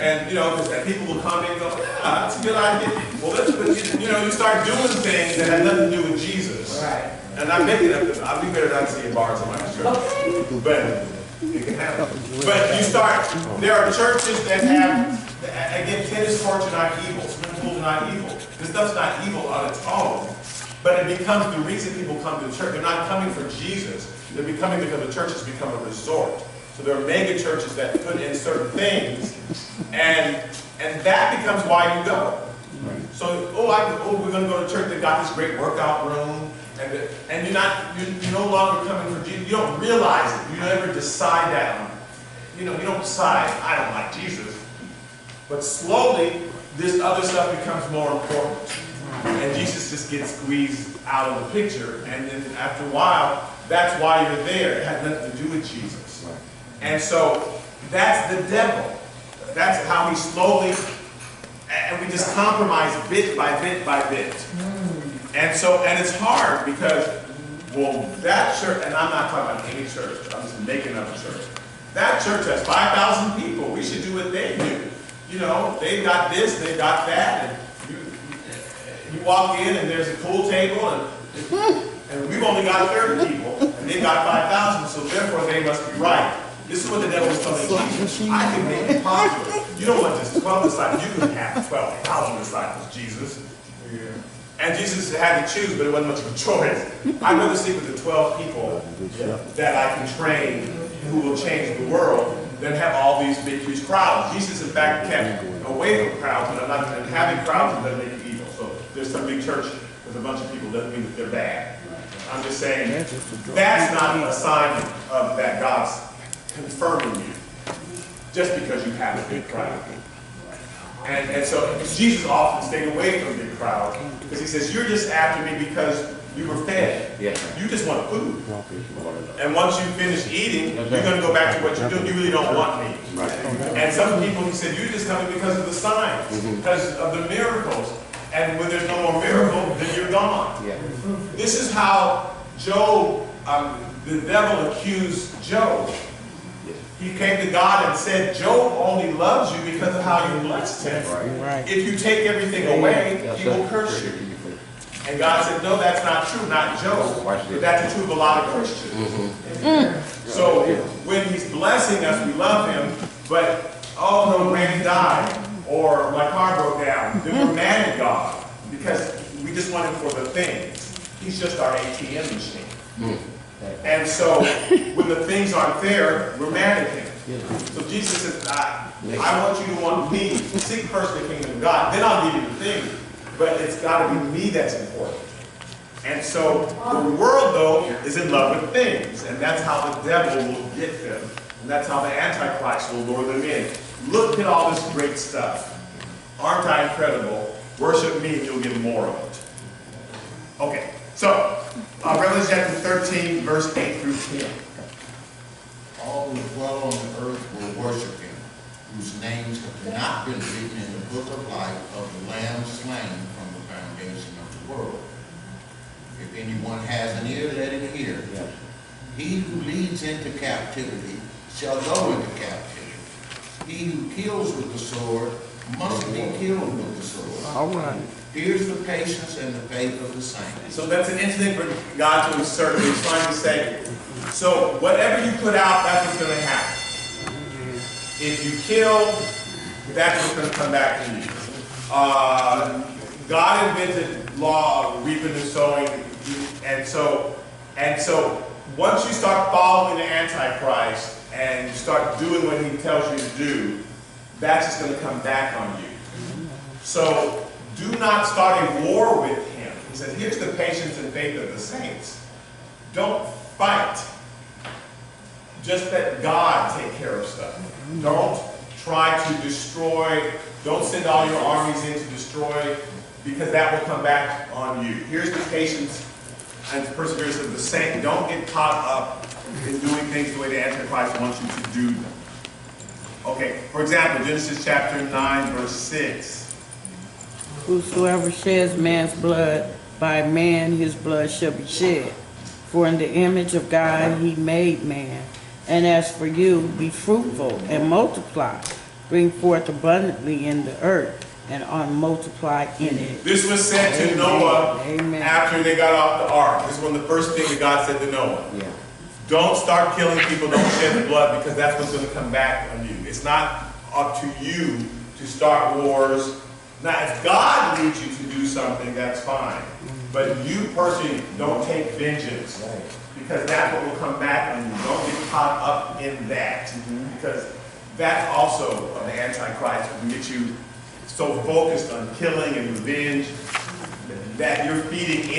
And, you know, because people will come in and go, yeah, that's a good idea. Well, let's put, you know, you start doing things that have nothing to do with Jesus. Right. And I'm making up, I'll be better not seeing bars in my church. Okay. But it can happen. But you start, there are churches that have, again, tennis courts are not evil. not evil. This stuff's not evil on its own, but it becomes the reason people come to church. They're not coming for Jesus. They're becoming because the church has become a resort. So there are mega churches that put in certain things, and that becomes why you go. So, we're going to go to church. They got this great workout room, and you're no longer coming for Jesus. You don't realize it. You never decide that. You don't decide, I don't like Jesus. But slowly, this other stuff becomes more important. And Jesus just gets squeezed out of the picture. And then after a while, that's why you're there. It had nothing to do with Jesus. And so that's the devil. That's how he slowly, and we just compromise bit by bit by bit. And it's hard because, well, that church, and I'm not talking about any church, I'm just making up a church. That church has 5,000 people. We should do what they do. They've got this, they've got that, and you walk in and there's a pool table, and we've only got 30 people, and they've got 5,000, so therefore they must be right. This is what the devil was telling Jesus. I can make it possible. You don't want just 12 disciples. You can have 12,000 disciples, Jesus. And Jesus had to choose, but it wasn't much of a choice. I'd rather stick with the 12 people that I can train who will change the world than have all these big, huge crowds. Jesus, in fact, kept away from crowds, and having crowds doesn't make it evil. So there's some big church with a bunch of people doesn't mean that they're bad. I'm just saying that's not a sign of that God's confirming you just because you have a big crowd. And so Jesus often stayed away from big crowds because he says, you're just after me because you were fed. You just want food. And once you finish eating, you're going to go back to what you're doing. You really don't want me. And some people, he said, you're just coming because of the signs, because of the miracles. And when there's no more miracle, then you're gone. This is how Job, the devil accused Job. He came to God and said, Job only loves you because of how you blessed him. If you take everything away, he will curse you. And God said, no, that's not true, not Job. But that's true of a lot of Christians. So when he's blessing us, we love him. But, oh no, Randy died. Or my car broke down. Then we're mad at God. Because we just want him for the things. He's just our ATM machine. And so when the things aren't there, we're mad at him. So Jesus says, I want you to want me. Seek first the kingdom of God. Then I'll give you the things. But it's got to be me that's important. And so the world, though, is in love with things. And that's how the devil will get them. And that's how the Antichrist will lure them in. Look at all this great stuff. Aren't I incredible? Worship me and you'll get more of it. Okay, so Revelation chapter 13, verse 8 through 10. All who dwell on the earth will worship him, whose names have not been written in the book of life of the Lamb slain from the foundation of the world. If anyone has an ear, let him hear. He who leads into captivity shall go into captivity. He who kills with the sword must be killed with the sword. All right. Here's the patience and the faith of the saints. So that's an interesting for God to insert. He's trying to say, so whatever you put out, that's what's going to happen. If you kill, that's what's going to come back to you. God invented law of reaping and sowing, and so once you start following the Antichrist and you start doing what he tells you to do, that's just going to come back on you. So do not start a war with him. He said, here's the patience and faith of the saints. Don't fight. Just let God take care of stuff. Don't try to destroy. Don't send all your armies in to destroy, because that will come back on you. Here's the patience and perseverance of the saint. Don't get caught up in doing things the way the Antichrist wants you to do them. Okay, for example, Genesis chapter 9, verse 6. Whosoever sheds man's blood, by man his blood shall be shed. For in the image of God he made man. And as for you, be fruitful and multiply. Bring forth abundantly in the earth, and multiply in it. This was said to Noah after they got off the ark. This is one of the first things that God said to Noah. Don't start killing people, don't shed the blood, because that's what's going to come back on you. It's not up to you to start wars. Now, if God leads you to do something, that's fine. But you personally don't take vengeance. Because that's what will come back on you. Don't get caught up in that. Because that's also an antichrist. It can get you so focused on killing and revenge that you're feeding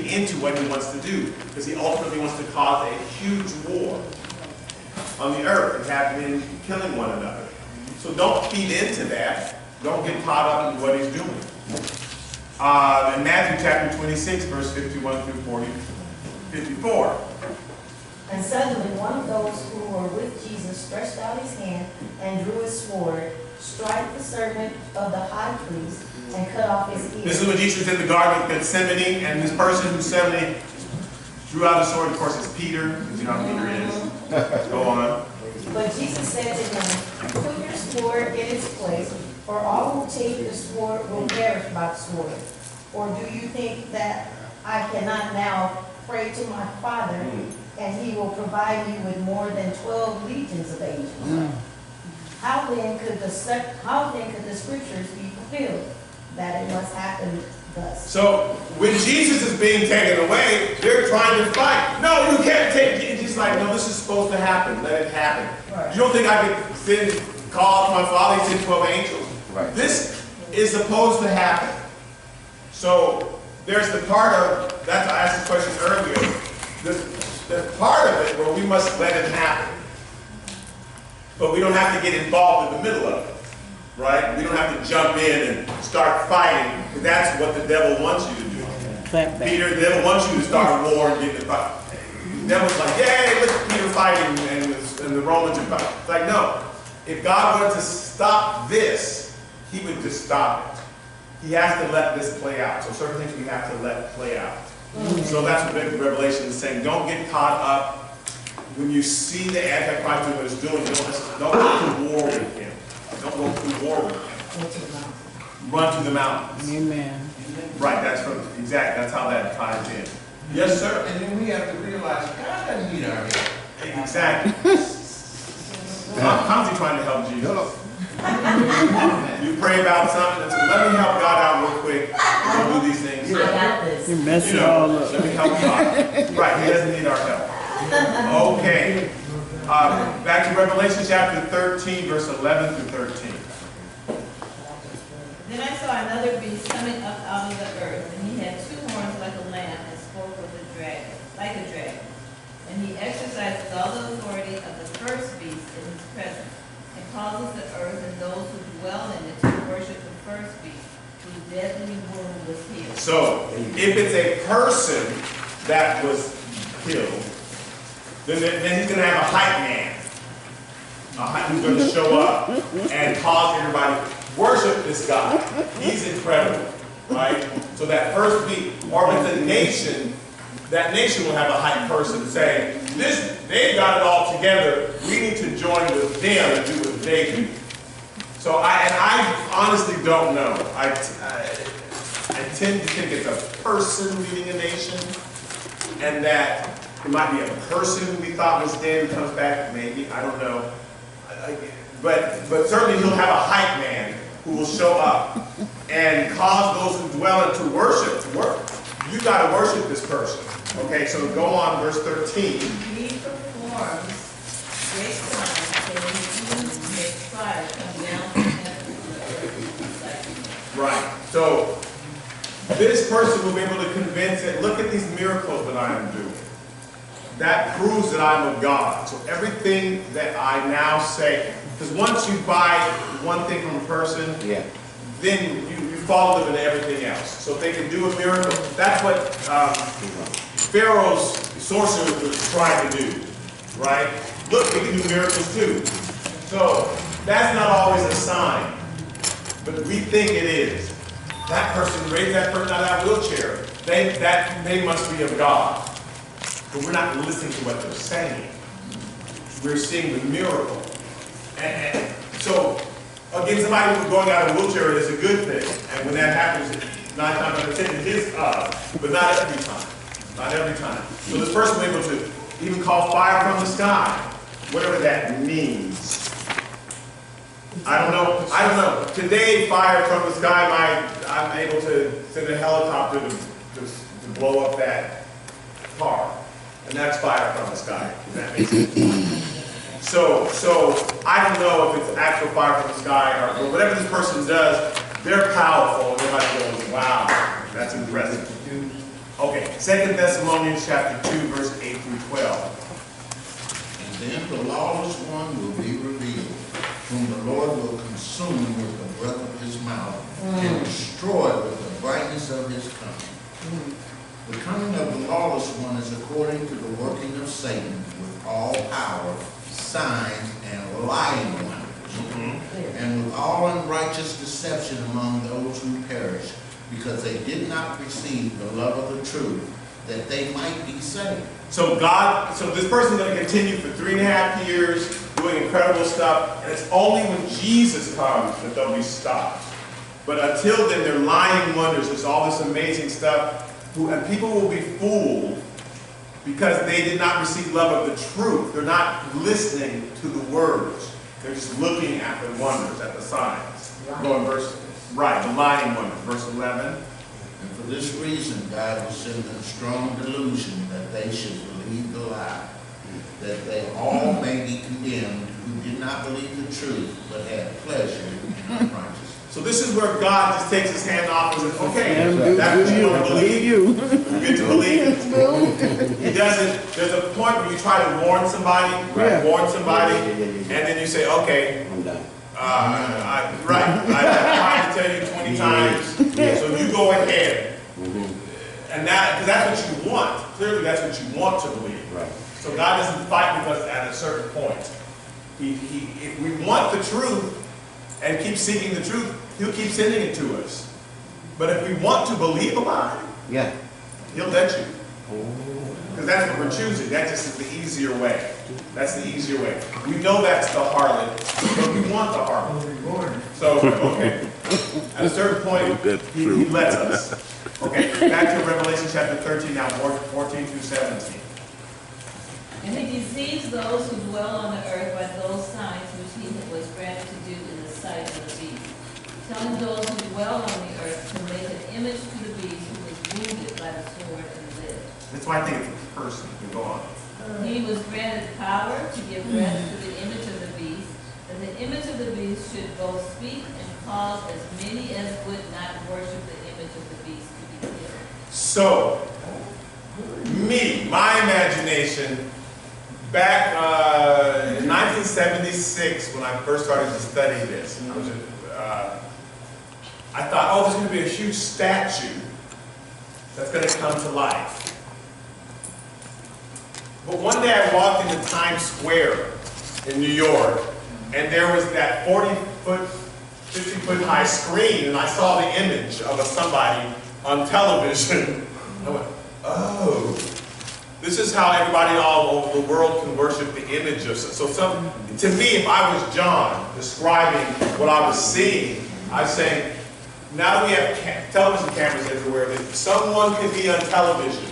into what he wants to do. Because he ultimately wants to cause a huge war on the earth and have men killing one another. So don't feed into that. Don't get caught up in what he's doing. In Matthew chapter 26, verse 51 through 54. And suddenly one of those who were with Jesus stretched out his hand and drew his sword, struck the servant of the high priest, and cut off his ear. This is when Jesus was in the Garden of Gethsemane, and this person who's 70 drew out his sword. Of course, it's Peter, because you know how Peter is. Go on. But Jesus said to him, put your sword in its place, for all who take the sword will perish by the sword. Or do you think that I cannot now pray to my Father, and he will provide me with more than 12 legions of angels? How then could the scriptures be fulfilled, that it must happen thus? So when Jesus is being taken away, they're trying to fight. No, you can't take it. He's like, no, this is supposed to happen. Let it happen. Right. You don't think I could call my Father, he sent 12 angels? Right. This is supposed to happen. So there's the part of, that's I asked this question earlier, the part of it where we must let it happen. But we don't have to get involved in the middle of it, right? We don't have to jump in and start fighting, because that's what the devil wants you to do. Peter, the devil wants you to start a war and get in the fight. The devil's like, yay, look at Peter fighting, and the Romans are fighting. It's like, no. If God wanted to stop this, he would just stop it. He has to let this play out. So certain things we have to let play out. So that's what the Revelation is saying. Don't get caught up. When you see the Antichrist do what he's doing, don't go to war with him. Don't go to war with him. Run to the mountains. Amen. Right, that's how that ties in. Yes, sir. And then we have to realize God doesn't need our help. Exactly. How's he trying to help Jesus? You pray about something and say, let me help God out real quick. Don't do these things. I got this. You mess it all up. Let me help God. Right, he doesn't need our help. Okay. Back to Revelation chapter 13, verse 11 through 13. Then I saw another beast coming up out of the earth, and he had 2 horns like a lamb, and spoke with a dragon, like a dragon. And he exercises all the authority of the first beast in his presence, and causes the earth and those who dwell in it to worship the first beast, whose deadly wound was healed. So, if it's a person that was killed, then he's going to have a hype man. Who's going to show up and cause everybody to worship this guy. He's incredible, right? So that first beat, or if it's a nation, that nation will have a hype person saying, they've got it all together. We need to join with them and do what they do. So I honestly don't know. I tend to think it's a person leading a nation, and that it might be a person we thought was dead who comes back, maybe, I don't know. But certainly he'll have a hype man who will show up and cause those who dwell in to worship. You got to worship this person. Okay, so go on, verse 13. He performs great signs, and he even makes fire come down from heaven to earth. Right. So this person will be able to convince it, look at these miracles that I am doing. That proves that I'm of God. So everything that I now say, because once you buy one thing from a person, then you follow them in everything else. So if they can do a miracle, that's what Pharaoh's sorcerer was trying to do, right? Look, we can do miracles too. So that's not always a sign, but we think it is. That person raised that person out of that wheelchair. They must be of God. But we're not listening to what they're saying. We're seeing the miracle. And so, again, somebody who's going out of a wheelchair is a good thing. And when that happens, 9 times out of 10 it is us. But not every time. Not every time. So this person was able to even call fire from the sky. Whatever that means. I don't know. Today, fire from the sky, I'm able to send a helicopter to blow up that car. And that's fire from the sky. Does that make sense? So I don't know if it's actual fire from the sky or whatever this person does, they're powerful. And everybody goes, wow, that's impressive. Okay, 2 Thessalonians chapter 2, verse 8 through 12. And then the lawless one will be revealed, whom the Lord will consume with the breath of his mouth and destroy with the brightness of his coming. The coming of the lawless one is according to the working of Satan with all power, signs, and lying wonders, and with all unrighteous deception among those who perish, because they did not receive the love of the truth, that they might be saved. So this person's going to continue for 3.5 years doing incredible stuff, and it's only when Jesus comes that they'll be stopped. But until then, they're lying wonders. There's all this amazing stuff, and people will be fooled because they did not receive love of the truth. They're not listening to the words. They're just looking at the wonders, at the signs. Going the lying wonders, verse 11. And for this reason, God will send them strong delusion that they should believe the lie, that they all may be condemned who did not believe the truth, but had pleasure in unrighteousness. So this is where God just takes his hand off and says, okay, that's what you want to believe. You get to believe it. He doesn't, there's a point where you try to warn somebody, and then you say, okay, I'm done. I've tried to tell you 20 times, so you go ahead. And because that's what you want. Clearly that's what you want to believe. Right. So God doesn't fight with us at a certain point. If we want the truth and keep seeking the truth, he'll keep sending it to us. But if we want to believe a lie, he'll let you. Because that's what we're choosing. That just is the easier way. That's the easier way. We know that's the harlot, but we want the harlot. So, okay. At a certain point, he lets us. Okay, back to Revelation chapter 13 now, 14 through 17. And he deceives those who dwell on the earth by those signs which he was granted to do in the sight of the beast, telling those who dwell on the earth to make an image to the beast who was wounded by the sword and lived. That's why I think it's a person. Go on. He was granted power to give breath to the image of the beast, that the image of the beast should both speak and cause as many as would not worship the image of the beast to be killed. So, my imagination, back in 1976, when I first started to study this, I thought, oh, there's going to be a huge statue that's going to come to life. But one day I walked into Times Square in New York, and there was that 40-foot, 50-foot high screen, and I saw the image of somebody on television. I went, oh, this is how everybody all over the world can worship the image of. To me, if I was John describing what I was seeing, I was saying, now that we have television cameras everywhere, that someone could be on television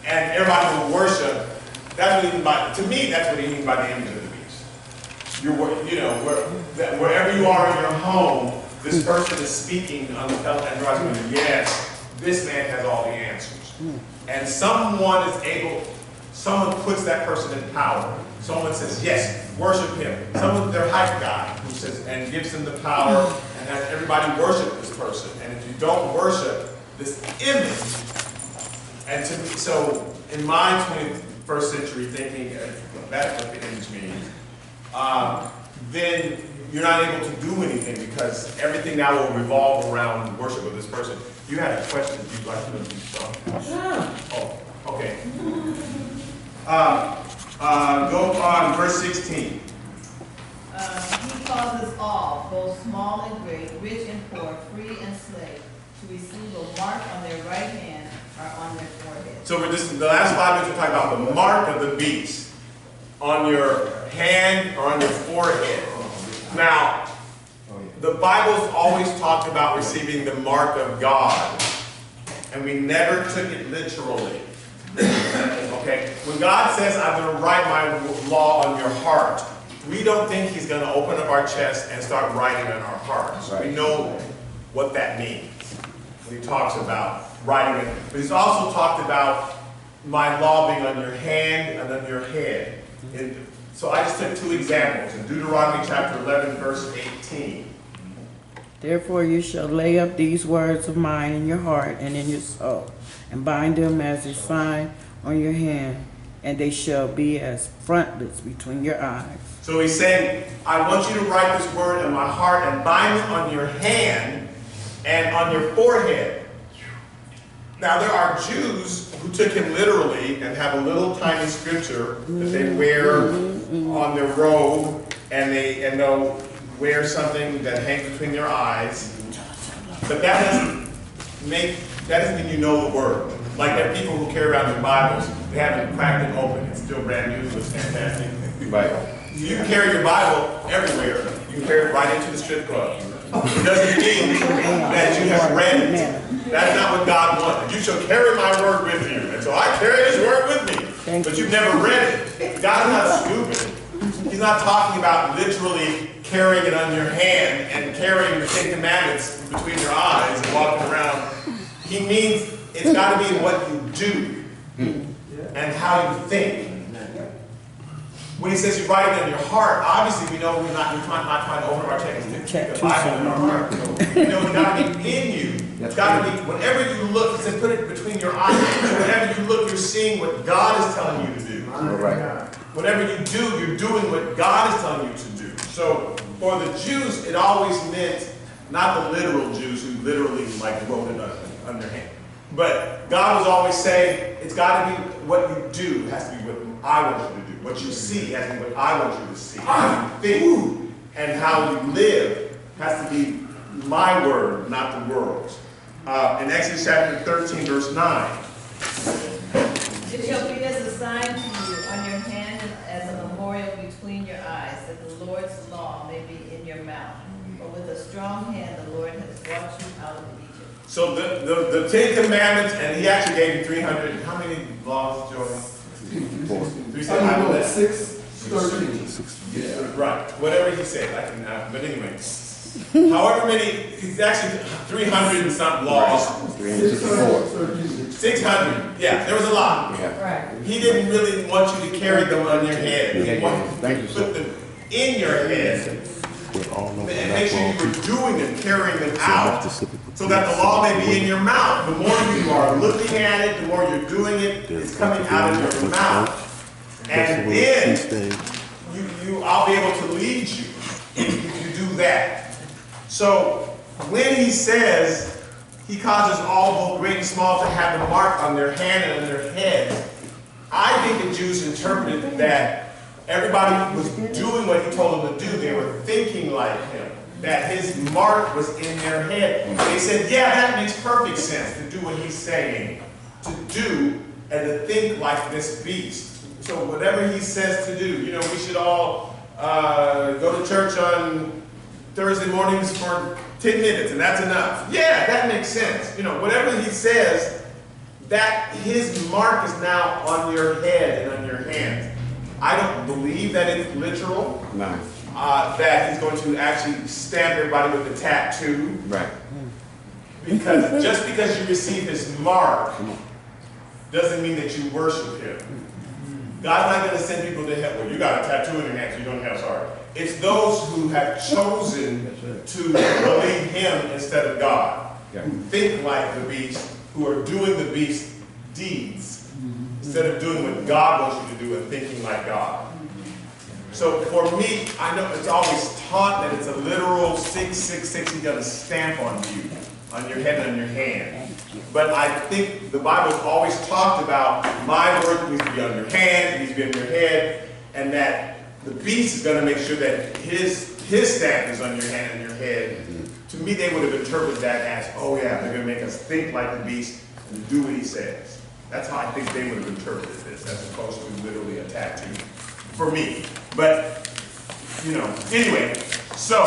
and everybody will worship. That's what he means by, to me, that's what he means by the image of the beast. Wherever you are in your home, this person is speaking on the television, and everybody's going, yes, this man has all the answers. And someone puts that person in power. Someone says, yes, worship him. Someone, their hype guy, who says, and gives them the power, and has everybody worship this person. And if you don't worship this image, and so in my 21st century thinking, that's what the image means, then you're not able to do anything because everything now will revolve around worship of this person. You had a question you'd like to do something? Sure. Oh, okay. Go on, verse 16. He causes all, both small and great, rich and poor, free and slave, to receive a mark on their right hand or on their forehead. So the last 5 minutes we're talking about the mark of the beast on your hand or on your forehead. Now, the Bible's always talked about receiving the mark of God, and we never took it literally. Okay? When God says, I'm going to write my law on your heart, we don't think he's going to open up our chest and start writing on our hearts. We know what that means when he talks about writing it. But he's also talked about my law being on your hand and on your head. So I just took two examples. In Deuteronomy chapter 11, verse 18. Therefore you shall lay up these words of mine in your heart and in your soul, and bind them as a sign on your hand, and they shall be as frontlets between your eyes. So he's saying, I want you to write this word in my heart and bind it on your hand and on your forehead. Now there are Jews who took him literally and have a little tiny scripture that they wear on their robe, and they'll wear something that hangs between their eyes. But that doesn't mean you know the word. Like there are people who carry around their Bibles, they haven't cracked it open, it's still brand new, so it's fantastic. Right. You can carry your Bible everywhere. You can carry it right into the strip club. It doesn't mean that you have read it. That's not what God wanted. You shall carry my word with you. And so I carry his word with me. But you've never read it. God's not stupid. He's not talking about literally carrying it on your hand and carrying the 10 Commandments between your eyes and walking around. He means it's got to be what you do and how you think. When he says you write it in your heart, obviously we know we're not trying to open our text to stick the Bible in our heart. You know, it's got to be in you. It's got to be, whenever you look, he said put it between your eyes. Whenever you look, you're seeing what God is telling you to do. Right. Whatever you do, you're doing what God is telling you to do. So for the Jews, it always meant not the literal Jews who literally like wrote it on their hand. But God was always saying, it's got to be what you do has to be what I want you to do. What you see has to be what I want you to see. How you think and how you live has to be my word, not the world's. In Exodus chapter 13, verse 9. It shall be as a sign to you on your hand and as a memorial between your eyes, that the Lord's law may be in your mouth. For with a strong hand the Lord has brought you out of Egypt. So the 10 Commandments, and he actually gave you 300, how many laws, Joey? 6:13. Yeah, right. Whatever he said, I can. But anyway, however many, it's actually 300 and something laws. 364. 600. Yeah, there was a lot. Yeah. He didn't really want you to carry them on your head. He wanted you Thank you, to sir. put them in your head. And make sure you were doing them, carrying them out, so that the law may be in your mouth. The more you are looking at it, the more you're doing it, it's coming out of your mouth. And then I'll be able to lead you if you do that. So when he says he causes all, both great and small, to have the mark on their hand and on their head, I think the Jews interpreted that everybody was doing what he told them to do. They were thinking like him, that his mark was in their head. They said, yeah, that makes perfect sense to do what he's saying, to do and to think like this beast. So whatever he says to do, you know, we should all go to church on Thursday mornings for 10 minutes and that's enough. Yeah, that makes sense. You know, whatever he says, that his mark is now on your head and on your hands. I don't believe that it's literal. No. That he's going to actually stamp everybody with a tattoo. Right. Because just because you receive his mark doesn't mean that you worship him. God's not going to send people to hell. Well, you got a tattoo in your hand, so you don't have sorry. It's those who have chosen to believe him instead of God, who think like the beast, who are doing the beast deeds, instead of doing what God wants you to do and thinking like God. So for me, I know it's always taught that it's a literal 666 he's going to stamp on you, on your head and on your hand. But I think the Bible's always talked about my word needs to be on your hand, it needs to be on your head, and that the beast is going to make sure that his stamp is on your hand and your head. To me, they would have interpreted that as, oh yeah, they're going to make us think like the beast and do what he says. That's how I think they would have interpreted this, as opposed to literally a tattoo, for me. But, you know, anyway, so,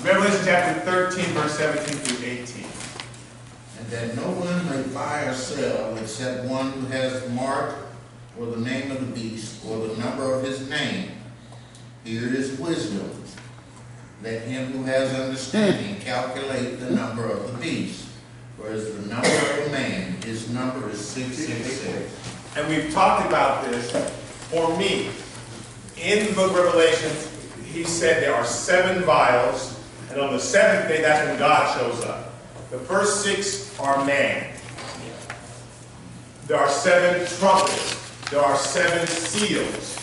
Revelation chapter 13, verse 17 through 18. And that no one may buy or sell except one who has the mark or the name of the beast or the number of his name. Here is wisdom. Let him who has understanding calculate the number of the beast. Whereas the number of a man, his number is 666. And we've talked about this. For me, in the book of Revelation, he said there are 7 vials, and on the 7th day, that's when God shows up. The first 6 are man. There are 7 trumpets. There are 7 seals.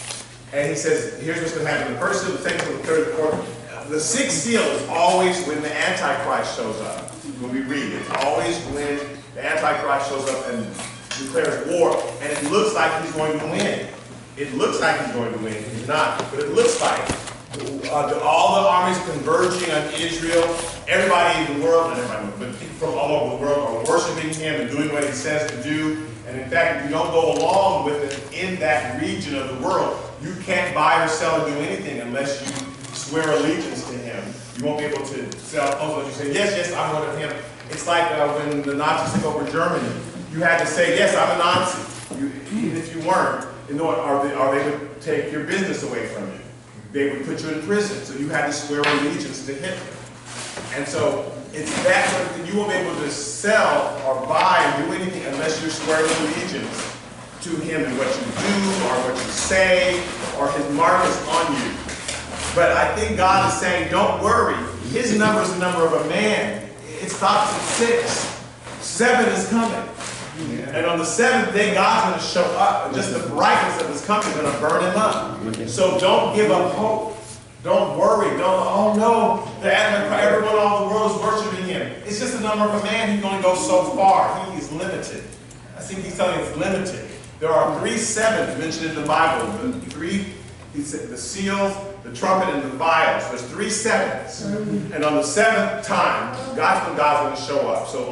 And he says, here's what's going to happen. The first seal, the second seal, the third, the fourth. The 6th seal is always when the Antichrist shows up. When we read, it's always when the Antichrist shows up and declares war, and it looks like he's going to win. It looks like he's going to win. He's not, but it looks like. All the armies converging on Israel, everybody in the world, not everybody, but people from all over the world are worshiping him and doing what he says to do. And in fact, if you don't go along with it in that region of the world, you can't buy or sell or do anything unless you swear allegiance to him. You won't be able to sell clothes unless you say, yes, yes, I'm one of him. It's like when the Nazis took over Germany. You had to say, yes, I'm a Nazi. Even if you weren't, or they would take your business away from you. They would put you in prison. So you had to swear allegiance to Hitler. And so it's that sort of thing. You won't be able to sell or buy or do anything unless you're swearing allegiance to him and what you do or what you say, or his mark is on you. But I think God is saying, don't worry. His number is the number of a man. It stops at 6. 7 is coming. And on the 7th day, God's going to show up. And just the brightness of his coming is going to burn him up. So don't give up hope. Don't worry. Oh no, everyone all the world is worshiping him. It's just the number of a man. He's going to go so far. He is limited. I think he's telling you it's limited. There are 3 sevens mentioned in the Bible. He said the seals, the trumpet, and the vials. There's 3 sevens. And on the 7th time, God's going to show up. So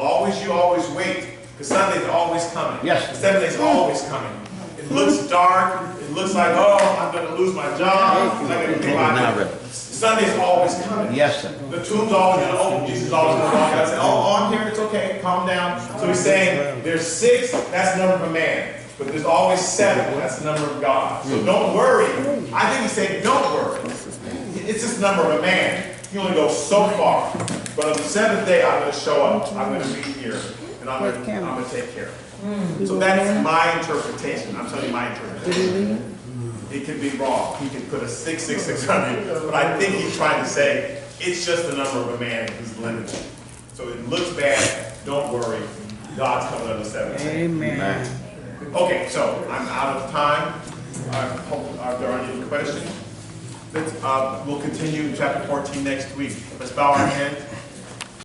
you always wait. Because Sunday's always coming. Yes. The 7th day's always coming. It looks dark. It looks like, oh, I'm going to lose my job. Sunday's always coming. Yes, sir. The tomb's always going to open. Jesus is always going to walk out and say, oh, I'm here. It's okay. Calm down. So he's saying there's 6. That's the number of a man. But there's always 7. That's the number of God. So don't worry. I think he's saying don't worry. It's just the number of a man. He only goes so far. But on the 7th day, I'm going to show up. I'm going to be here. And I'm going to take care of it. So that's my interpretation. I'm telling you my interpretation. It could be wrong. He could put a 666 on you. But I think he's trying to say it's just the number of a man who's limited. So it looks bad. Don't worry. God's coming on the 7th day. Amen. Okay, so I'm out of time. Are there any questions? We'll continue chapter 14 next week. Let's bow our heads.